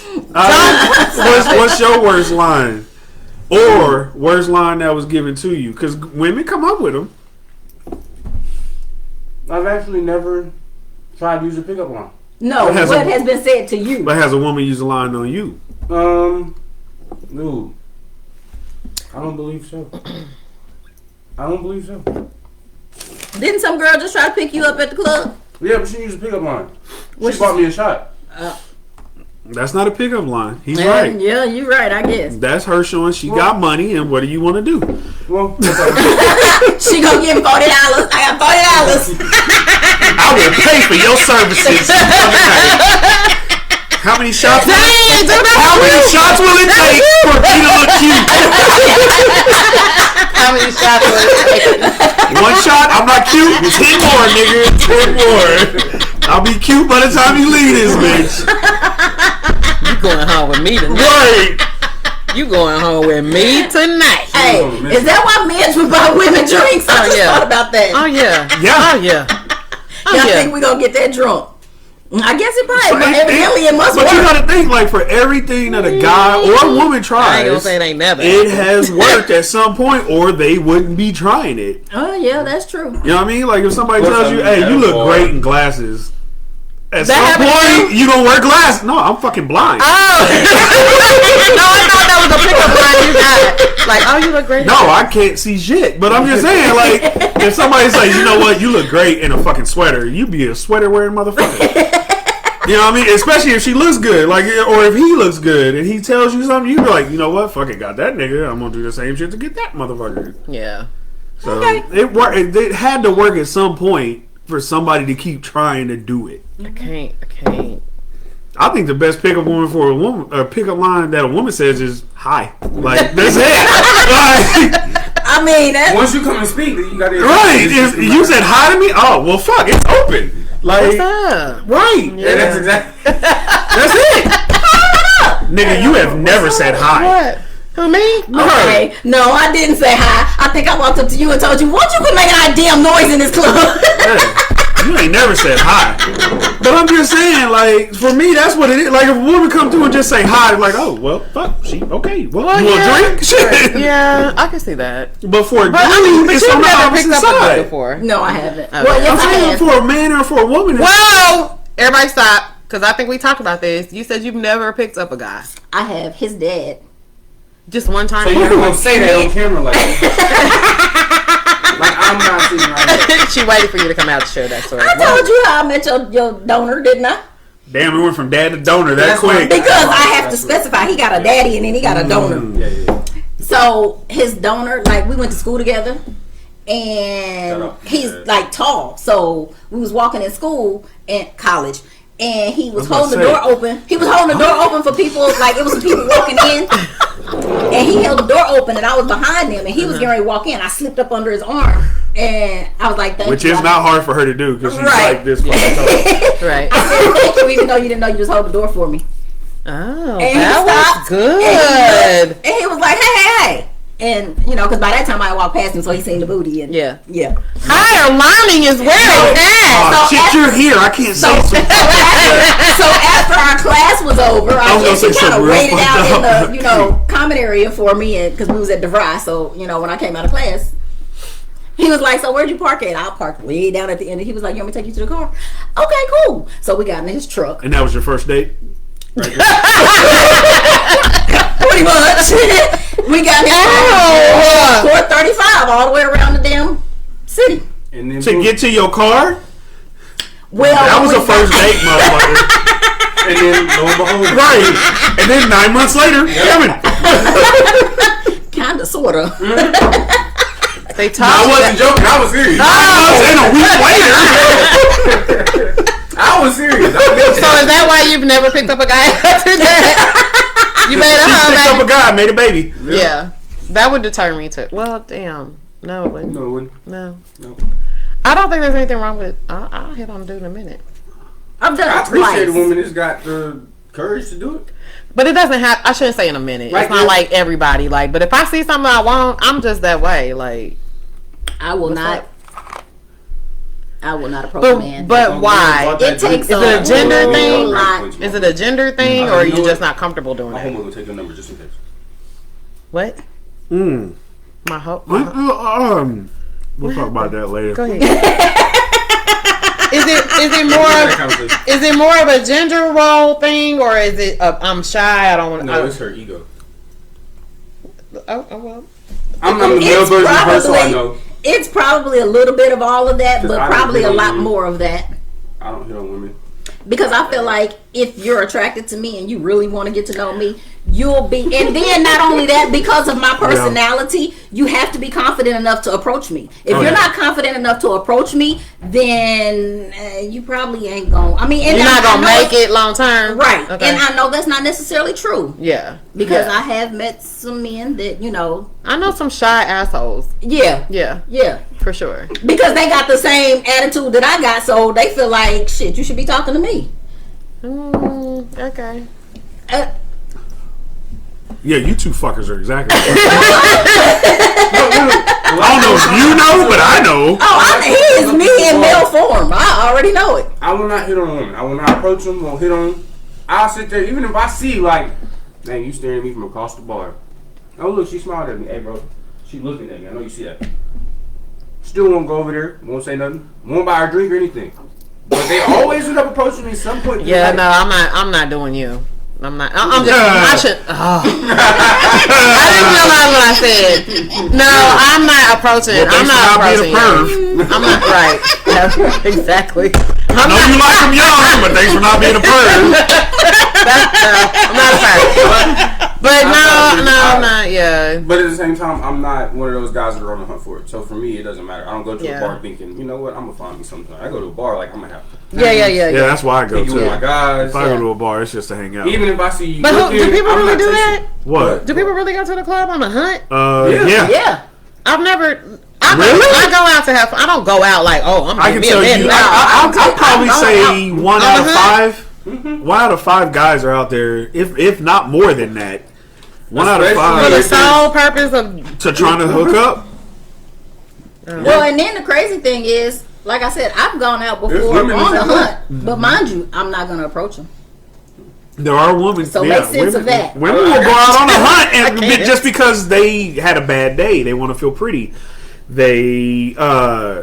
What's your worst line? Or worst line that was given to you? Because women come up with them. I've actually never tried to use a pickup line. No, what has been said to you? But has a woman used a line on you? No. I don't believe so. Didn't some girl just try to pick you up at the club? Yeah, but she used a pickup line. She bought me a shot. That's not a pickup line. He's Yeah, right. Yeah, you're right, I guess. That's her showing she got money, and what do you want to do? Well, She gonna give me $40. I got $40. I will pay for your services. How many shots? How many shots will it take for me to look cute? How many shots will it take? One shot, I'm not cute. 10 more, nigga. 10 more. I'll be cute by the time you leave this bitch. You going home with me tonight? Right. You going home with me tonight? Hey, is that why men would buy women drinks? I just thought about that. Oh yeah. Yeah. Oh yeah. Y'all think we gonna get that drunk? I guess it probably, but evidently it must But work. you gotta think, like, for everything that a guy or a woman tries, I ain't gonna say it ain't never. it has worked at some point, or they wouldn't be trying it. Oh yeah, that's true. You know what I mean? Like, if somebody tells you, hey, you look great in glasses, at That some happened to point, you don't wear glasses. No, I'm fucking blind. Oh. No, I thought that was a pickup line you got. Like, oh, you look great. No, I can't see shit. But I'm just saying, like, if somebody says, you know what, you look great in a fucking sweater, you be a sweater wearing motherfucker. You know what I mean? Especially if she looks good, like, or if he looks good and he tells you something, you be like, you know what, fucking got that nigga. I'm gonna do the same shit to get that motherfucker. Yeah. So it worked. It had to work at some point for somebody to keep trying to do it. I can't. I think the best pickup woman for a woman, or pickup line that a woman says is hi. Like, that's it. Like, I mean, once you come and speak, then you gotta right? If you said hi to me, oh well, fuck, it's open. Like, What's up? right? Yeah, that's exactly. That's it. Nigga, you have never said hi. What? Who, me? okay. No, I didn't say hi. I think I walked up to you and told you, "Won't you quit making that damn noise in this club?" You ain't never said hi. But I'm just saying, like, for me, that's what it is. Like, if a woman come through and just say hi, like, oh, well, fuck, she, okay. Well, you want a drink? Shit. Yeah, I can see that. But for a dude, it's you've on the never opposite picked up a side. dude before. No, I haven't. Okay. Well, yes, I'm I saying have. for a man or for a woman. Whoa! Everybody stop. Because I think we talked about this. You said you've never picked up a guy. I have. His dad. Just one time. So you're gonna say that on camera like that? Like I'm not sitting right here. She waited for you to come out to share that story. I told you how I met your donor, didn't I? Damn, we went from dad to donor that That's quick. Because I have to specify. He got a daddy and then he got a donor. Yeah. So his donor, like, we went to school together, and Shut up. he's like tall. So we was walking in school and college, and he was I was holding the about door to open. He was holding the door open for people. Like, it was some people walking in, and he held the door open, and I was behind him, and he was getting ready to walk in. I slipped up under his arm, and I was like, "Thank Which you." is not hard for her to do because she's Right. like this fucking tall. Right. I said, "Thank you," even though you didn't know you just hold the door for me. Oh, And that he was stopped, good. And he was like, hey. And, you know, because by that time I walked past him, so he seen the booty. And Yeah. Higher learning is where it's at. Oh, shit, you're here. I can't say something. So after our class was over, I was gonna guess say he kind of something real waited out in fucked the, you know, common area for me, and because we was at DeVry. So, you know, when I came out of class, he was like, "So where'd you park at?" I parked way down at the end. And he was like, "You want me to take you to the car?" Okay, cool. So we got in his truck. And that was your first date? Right there. Pretty much. We got his car. 435 all the way around the damn city. And then To get to your car? Well, That was a first date, motherfucker. and then lo and behold, Right. And then 9 months later, coming. Kinda, sorta. They I talked. wasn't joking. I was serious. 9 months and a week later. I was serious. So is that why you've never picked up a guy after that? You made a She home, picked up a baby. guy, made a baby. Yeah. That would deter me too. Well, damn. No, it wouldn't. No, it wouldn't. No. No. I don't think there's anything wrong with. I'll hit on a dude in a minute. I've done I it appreciate a twice. woman that's got the courage to do it. But it doesn't have. I shouldn't say in a minute. Right, it's not yeah. like everybody. Like, but if I see something I want, I'm just that way. Like, I will not. up? I will not approach a man. But why? It takes Is it a gender thing? lot. Is it a gender thing, or are you just not comfortable doing My it? homie will take your number just in case. What? Mm. My hope. We'll talk about that later. Go ahead. Is it more of a gender role thing, or is it I'm shy? I don't want. No, it's her ego. Oh well. I'm the male version of her, so I know. It's probably a little bit of all of that, 'Cause but I don't probably hit a on lot women. more of that. I don't hit on women. Because I feel like if you're attracted to me and you really want to get to know me, you'll be. And then not only that, because of my personality, you have to be confident enough to approach me. If you're not confident enough to approach me, then you probably ain't going. I mean, and You're not gonna make it it long term, right. Okay. And I know that's not necessarily true. Yeah, Because yeah. I have met some men that I know some shy assholes. yeah, For sure. because they got the same attitude that I got, so they feel like shit. You should be talking to me. Okay. Yeah, you two fuckers are exactly. I don't know if you know, but I know. He is me in male form. I already know it. I will not hit on a woman. I will not approach them. Won't hit on them. I'll sit there, even if I see like, dang, you staring at me from across the bar. Oh look, she smiled at me. Hey bro, she looking at me. I know you see that. Still won't go over there. Won't say nothing. Won't buy her a drink or anything. But they always end up approaching me at some point. Yeah, no, I'm not doing you. I'm not. I'm just. I should. Oh. I didn't realize what I said. No, I'm not approaching. Well, I'm not approaching being a you. I'm not right. Yeah, exactly. I know you like them young, but thanks for not being a perv. I'm not a fan. But no, I'm not. Yeah. But at the same time, I'm not one of those guys that are on the hunt for it. So for me, it doesn't matter. I don't go to Yeah. a bar thinking, you know what, I'm gonna find me something. I go to a bar like I'm gonna have. Yeah, that's why I go You with my to. guys. If I go to a bar, it's just to hang out. Even if I see you. But looking, do people I'm really not do chasing. that? What? Do people really go to the club on a hunt? Yeah. Yeah. I've never. I Really? go out to have fun. I don't go out like, oh, I'm I gonna can be tell a you. man. I'll probably I'm say going one out of Uh-huh. 5. 1 out of 5 guys are out there, if not more than that. 1 out of For the 5 sole purpose of to trying to hook up. Well, and then the crazy thing is, like I said, I've gone out There's before women on that a do hunt, but mind you, I'm not going to approach them. There are women. So yeah, make sense women, of that. Women will go out on a hunt and can't. just because they had a bad day, they want to feel pretty. They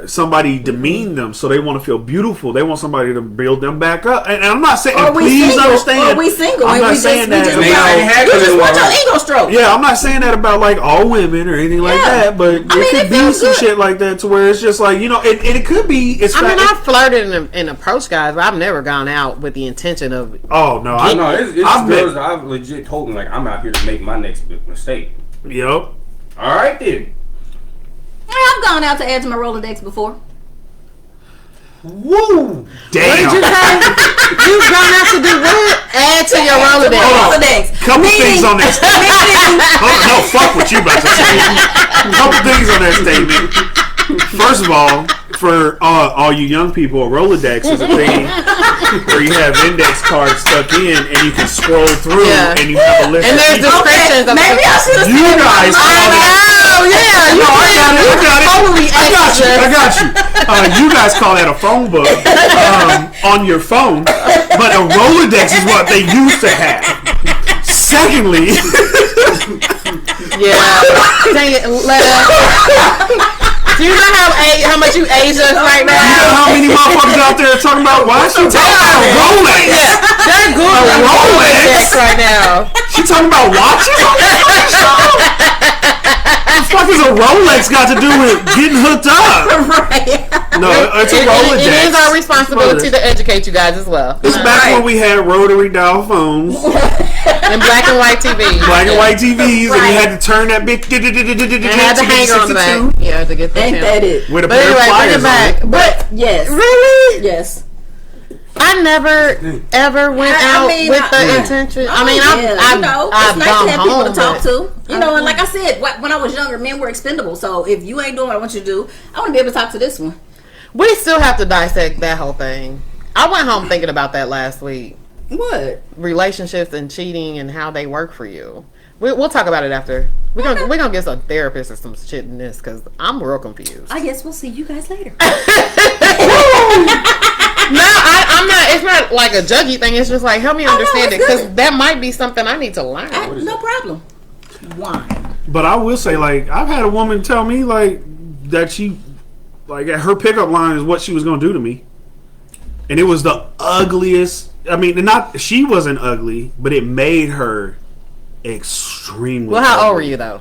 somebody demeaned them, so they want to feel beautiful. They want somebody to build them back up. And I'm not saying. Or we Please single, understand. or we single, I'm and not we saying just, that. we And they already had you them just in want one. your ego stroke. Yeah, I'm not saying that about like all women or anything like Yeah. that, but I mean, it could it be feels some good. shit like that to where it's just like, you know, it could be. It's I mean, I've flirted and approached guys, but I've never gone out with the intention of. oh no, No, it's I've girls been. that I've legit told me like I'm out here to make my next big mistake. Yep. All right then. I've gone out to add to my Rolodex before. Woo! Damn. What did you say? You've gone out to do what? Add to your Rolodex. Rolodex. Couple things on that statement. No, fuck what you about to say. Couple things on that statement. First of all, for all you young people, a Rolodex is a thing where you have index cards stuck in and you can scroll through Yeah. and you have a list And of there's people. descriptions of Maybe I should have You guys call that. Oh yeah, No, I got it. totally I got you. I got you. You guys call that a phone book on your phone, but a Rolodex is what they used to have. Secondly, Yeah. Dang it, let us. Do you know how much you age us right you know now? how many motherfuckers out there talking about why she talking about a Rolex? They're Googling Rolex? right now. She talking about watches on this fucking show? What the fuck is a Rolex got to do with getting hooked up? Right. No, it's a Rolodex. It is our responsibility to educate you guys as well. It's back when we had rotary dial phones, And black and white TV. black and white TVs, and Right. you had to turn that bitch And had the hanger on the back. Yeah, to get the Ain't channel. that it? with a But pair of anyway, bring pliers it on back. it. But Yes. really, Yes. I never ever went I out mean, with the I- intention. Oh, I mean, yeah, I've you know, I've it's nice gone to have people home, to talk but- to. You know, and like I said, when I was younger, men were expendable. So if you ain't doing what I want you to do, I want to be able to talk to this one. We still have to dissect that whole thing. I went home thinking about that last week. What? relationships and cheating and how they work for you. We'll talk about it after. We're gonna get some therapist or some shit in this because I'm real confused. I guess we'll see you guys later. No, I'm not. It's not like a judgy thing. It's just like help me understand it because that might be something I need to learn. No problem. Wine. But I will say, like, I've had a woman tell me, like, that she, like, her pickup line is what she was going to do to me. And it was the ugliest. I mean, she wasn't ugly, but it made her extremely Well, how ugly. old were you though?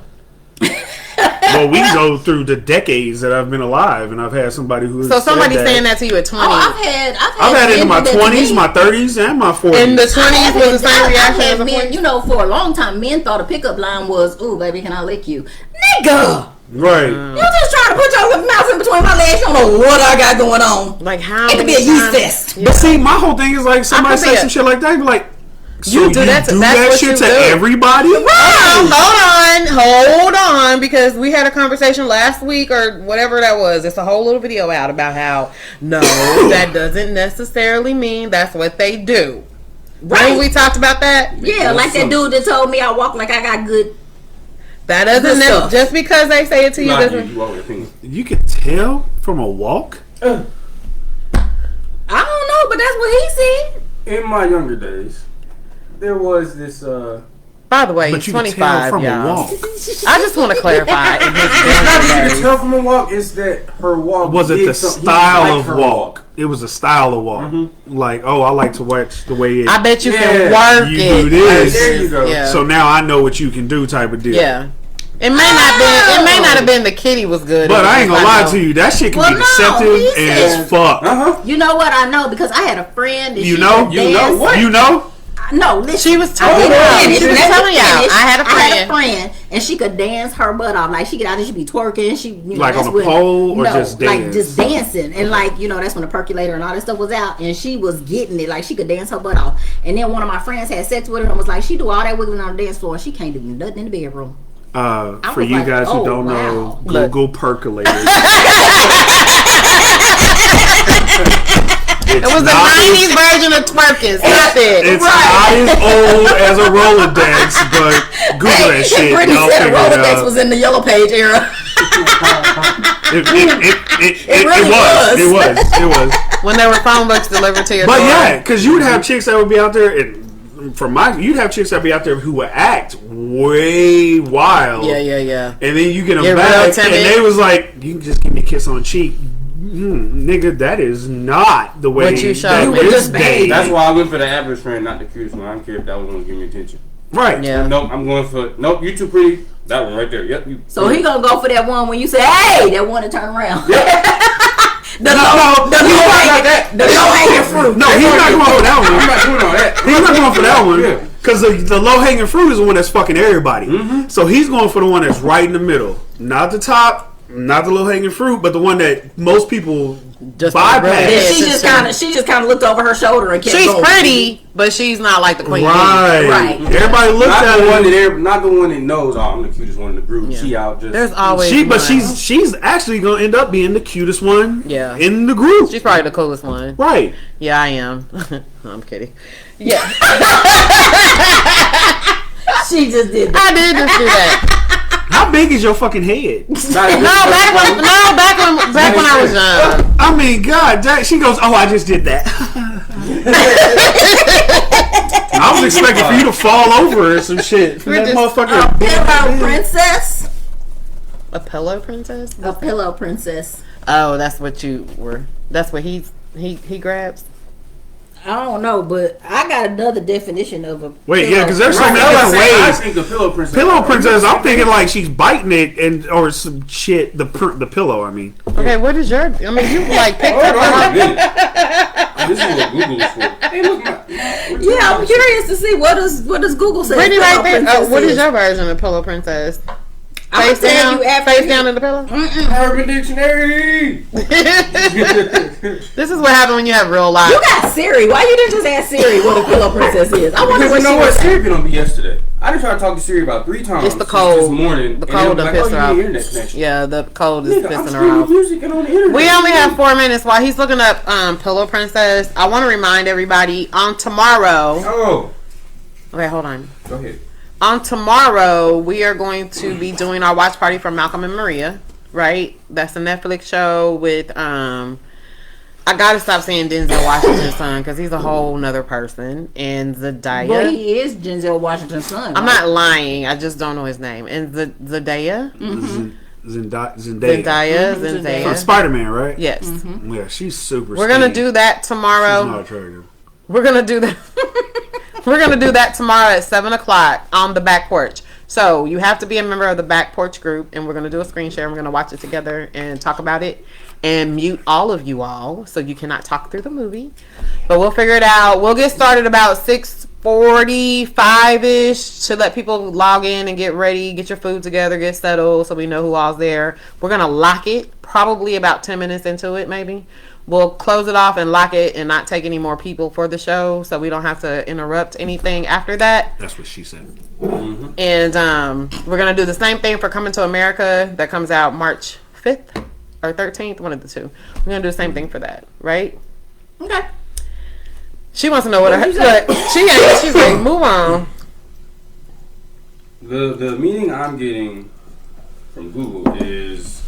Well, we go through the decades that I've been alive, and I've had somebody who. So somebody saying that to you at 20. Oh, I've had it in my 20s, my 30s, and my 40s. In the 20s was the same reaction as a men, 40s? you know, for a long time, men thought a pickup line was, "Ooh, baby, can I lick you?" Nigga! Right. You just trying to put your mouth in between my legs. You don't know what I got going on. Like how It could be a many yeast times- fest. Yeah. But see, my whole thing is like somebody I could say be some a- shit like that, be like, so You do that to- that's what shit you to do. everybody? Hold on, because we had a conversation last week or whatever that was. It's a whole little video out about how no, that doesn't necessarily mean that's what they do. Right? We talked about that. Yeah, like that dude that told me I walk like I got good. That doesn't Good stuff. just because they say it to you Nah, doesn't. you always opinion. You can tell from a walk? I don't know, but that's what he said. In my younger days, there was this. By the way, But he's you can 25, tell from a y'all. walk. I just want to clarify. In his It's not that you younger can days. tell from a walk. It's that her walk Was it did the something- he style liked of her walk? It was a style of walk. Like, oh, I like to watch the way it. I bet you Yeah, can work you it. do this. There you go. Yeah. So now I know what you can do, type of deal. Yeah. It may not have been the kitty was good. But It I was ain't gonna just lie like, to you. That shit can Well, be no, deceptive he as said- fuck. You know what? I know because I had a friend. And You she know? could You know dance. what? You know? No, listen. She was I telling didn't y'all. finish. She was Let me telling y'all. finish. I had a friend, and she could dance her butt off. Like she get out and she be twerking. She Like that's on a pole or no, just like dance? just dancing. And like that's when the percolator and all that stuff was out, and she was getting it. Like she could dance her butt off. And then one of my friends had sex with her and was like, she do all that wiggling on the dance floor, and she can't do nothing in the bedroom. For was you like, guys who oh, don't wow. know, Google percolators. It was the 90s version of twerking. Stop it. It's not as old as a Rolodex, but Google that shit. Brittany Y'all said a figure it Rolodex out. was in the yellow page era. It really was. It was. When there were phone books delivered to your But door. yeah, because you would have chicks that would be out there, and you'd have chicks that would be out there who would act way wild. Yeah. And then you get them Get real back, and timid. they was like, "You can just give me a kiss on the cheek." Nigga, that is not the way What you showed that me. is Just behave. dated. That's why I went for the average friend, not the cutest one. I don't care if that was going to give me attention. Right. Yeah. Nope, I'm going for. Nope, you too pretty. That one right there. Yep. You, So he gonna go for that one when you say, "Hey," that one to turn around. No, The low hanging fruit. No, he's not going for that I'm one. not doing all that. He's not going for that one. Yeah. Because the low hanging fruit is the one that's fucking everybody. So he's going for the one that's right in the middle. Not the top, not the low hanging fruit, but the one that most people Just bypass. really And Yeah, she just kind of looked over her shoulder and kept She's going. pretty, but she's not like the queen. Right. Right. Everybody looks Not at the one her. that not the one that knows. Oh, I'm the cutest one in the group. Yeah. She out just. There's always But one. she's actually gonna end up being the cutest one. Yeah. In the group. She's probably the coolest one. Right. Yeah, I am. I'm kidding. Yeah, She just did that. I did just do that. How big is your fucking head? Back when I was young. I mean, God, she goes, "Oh, I just did that." I was expecting for you to fall over or some shit. From that just- motherfucker. Pillow princess. A pillow princess? A pillow princess. Oh, that's what you were. That's what he grabs. I don't know, but I got another definition of a. Wait, pillow. yeah, because there's so many I different I ways. think the pillow princess. Pillow princess, I'm thinking like she's biting it and or some shit. The pillow, I mean. Okay, what is your? I mean, you like picked Hold up. on, I did it. This is what Google is for. Hey, look, Yeah, I'm curious to see what does Google say. Brittany pillow right there. princess What is your version of pillow princess? I'm Face gonna tell down, you after face you- down in the pillow. Urban Dictionary. This is what happened when you have real life. You got Siri. Why you didn't just ask Siri what a pillow princess is? I wonder Because what you know she what? was. Siri been on me yesterday. I done tried to talk to Siri about 3 times. It's the cold. This morning. The cold done pissed her off. Internet connection. Yeah, the cold is Nigga, pissing I'm her streaming off. music and on the internet. We only have 4 minutes while he's looking up Pillow Princess. I want to remind everybody on tomorrow. Oh. Okay, hold on. Go ahead. On tomorrow, we are going to be doing our watch party for Malcolm and Maria. Right? That's a Netflix show with I gotta stop saying Denzel Washington's son because he's a whole nother person. And Zendaya. Well, he is Denzel Washington's son. I'm not lying. I just don't know his name. And Zendaya. Zendaya. From Spider-Man, right? Yes. Yeah, she's super. We're gonna do that tomorrow. She's not attractive. We're gonna do that. We're gonna do that tomorrow at 7:00 on the back porch. So you have to be a member of the back porch group, and we're gonna do a screen share. We're gonna watch it together and talk about it, and mute all of you all so you cannot talk through the movie. But we'll figure it out. We'll get started about 6:45-ish to let people log in and get ready, get your food together, get settled, so we know who all's there. We're gonna lock it probably about 10 minutes into it, maybe. We'll close it off and lock it and not take any more people for the show so we don't have to interrupt anything after that. That's what she said. And we're going to do the same thing for Coming to America that comes out March 5th or 13th, one of the two. We're going to do the same thing for that, right? Okay. She wants to know what she ain't. She's like, move on. The meaning I'm getting from Google is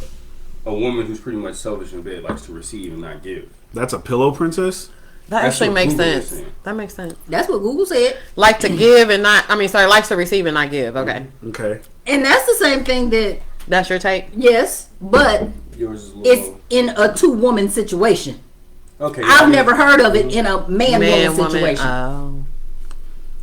a woman who's pretty much selfish in bed, likes to receive and not give. That's a pillow princess? That That's actually what makes Google is sense. saying. That makes sense. That's what Google said. Like to give and not, likes to receive and not give. Okay. Okay. And that's the same thing that, That's your take? yes, but Yours is a little it's in a 2-woman situation. okay. I've never heard of it in a man-woman situation. Oh.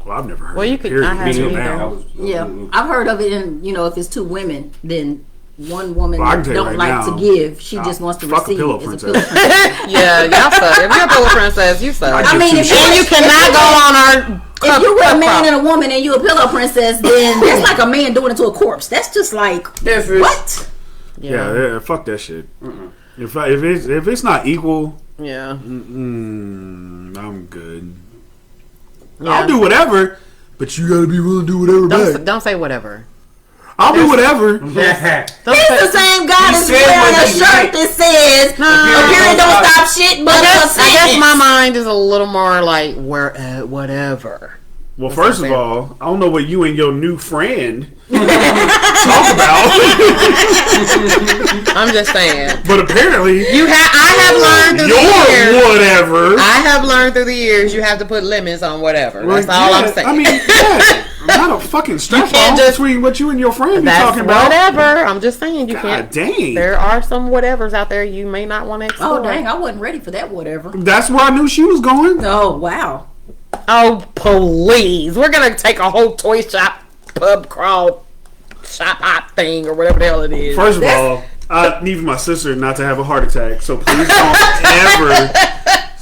Well, I've never heard Well, you of it, could- period. I have Until either. now. Yeah, I've heard of it in, if it's 2 women, then one woman Well, I can tell you don't right like now, to give. She just wants to fuck a receive. pillow as princess. pillow princess. Yeah, y'all suck. If you're a pillow princess, you suck. I I mean, if And you cannot go on our if you were a man and a woman and you a pillow princess, then that's like a man doing it to a corpse. That's just like what? Yeah, fuck that shit. If it's not equal, Yeah. I'm good. Yeah. I'll do whatever, but you gotta be willing to do whatever back. Don't say whatever. I'll do whatever. Don't He's say, the same guy that's said wearing what a he shirt that says "Appearing don't stop shit, but I a guess sentence." my mind is a little more like whatever. Well, That's first what of I'm all, I don't know what you and your new friend talk about, I'm just saying. but apparently I have learned through the years. you're whatever. I have learned through the years you have to put limits on whatever. That's Like, all yeah, I'm saying. I mean, yeah, I'm not a fucking strap can't on just- between what you and your friend be that's talking about. whatever. I'm just saying you God can't. dang. There are some whatevers out there you may not want to explore. Oh dang, I wasn't ready for that. Whatever. That's where I knew she was going. Oh wow. Oh, please. We're going to take a whole toy shop, pub crawl, shop hop thing, or whatever the hell it is. First of all, I need my sister not to have a heart attack, so please don't ever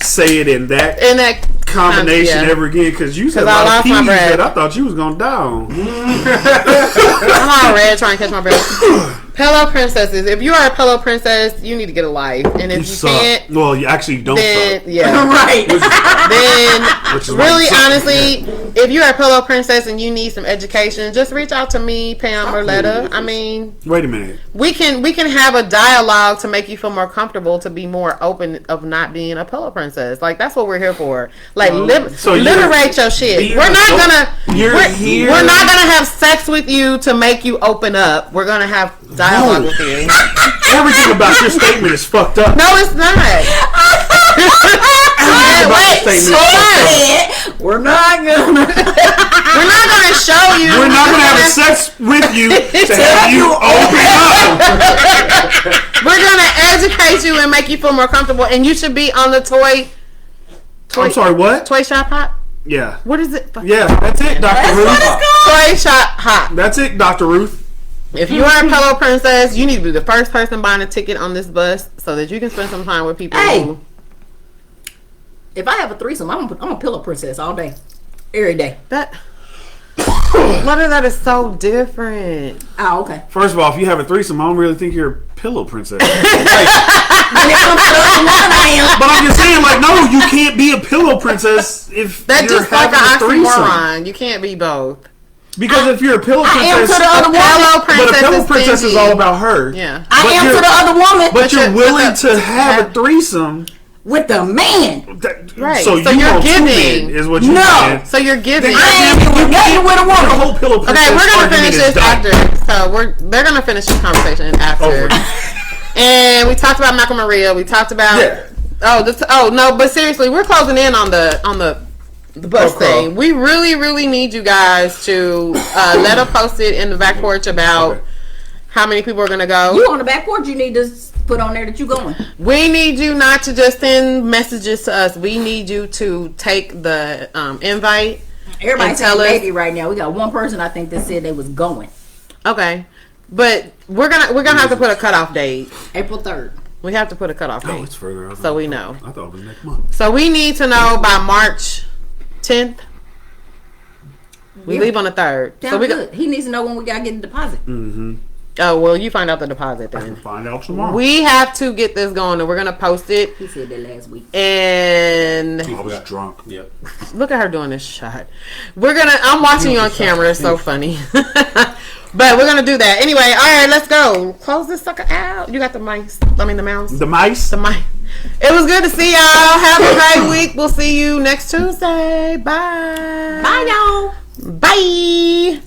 say it in that In that combination yeah. ever again, because you said a 'Cause I lot of lost my P's breath. that I thought you was going to die on. I'm already trying to catch my breath. Pillow princesses. If you are a pillow princess, you need to get a life. And if you suck. can't, Well, you actually don't then, suck. yeah. Right. Then, Which is why really, you suck. honestly, if you're a pillow princess and you need some education, just reach out to me, Pam or Letta. I mean, Wait a minute. we can have a dialogue to make you feel more comfortable, to be more open of not being a pillow princess. Like, that's what we're here for. Like, so liberate your shit. We're not gonna we're not gonna have sex with you to make you open up. We're gonna have dialogue with you. Everything about your statement is fucked up. No, it's not. Everything about your statement is fucked up. We're not gonna. We're not gonna show you. We're not gonna have sex with you to have you open up. We're gonna educate you and make you feel more comfortable. And you should be on the toy I'm sorry, what? Toy shop hop. Yeah. What is it? Yeah, that's it, Dr. Ruth. Toy shop hop. That's it, Dr. Ruth. If you are a pillow princess, you need to be the first person buying a ticket on this bus so that you can spend some time with people. Hey. Who, If I have a threesome, I'm a pillow princess all day, every day. that. What if that is so different? Oh, okay. First of all, if you have a threesome, I don't really think you're a pillow princess. When it comes to nothing, I am. But I'm just saying, like, no, you can't be a pillow princess if That's you're just like having an a threesome. oxymoron. You can't be both. Because if you're a pillow I am princess, to the other woman. but a pillow princess is all about her. Yeah. I am to the other woman. But you're willing to have a threesome with the man. Right. So So you you're want two giving. men, is what you No. saying. So you're giving. I ain't doing nothing with a The woman. whole pillow princess Okay, we're gonna argument finish is this done. after. So they're gonna finish this conversation after. Over. And we talked about Malcolm Maria. We talked about but seriously, we're closing in on the bus Okay. thing. We really need you guys to let us post it in the back porch about how many people are gonna go. You on the back porch? You need to put on there that you going. We need you not to just send messages to us. We need you to take the invite. Everybody's tell saying us- maybe right now. We got one person I think that said they was going. Okay, but we're gonna have to put a cutoff date. April 3rd. We have to put a cutoff date. Oh, it's further out. So we know. I thought it was next month. So we need to know by March 10th. We Yeah. leave on the 3rd. Sounds So we good. He needs to know when we gotta get the deposit. Oh well, you find out the deposit I can then. find out tomorrow. We have to get this going, and we're gonna post it. He said that last week. And I was drunk. Yep. look at her doing this shot. I'm watching you on camera. It's so funny. But we're gonna do that anyway. All right, let's go. Close this sucker out. You got the mice. I mean the mouse. The mice. The mice. It was good to see y'all. Have a great week. We'll see you next Tuesday. Bye. Bye, y'all. Bye.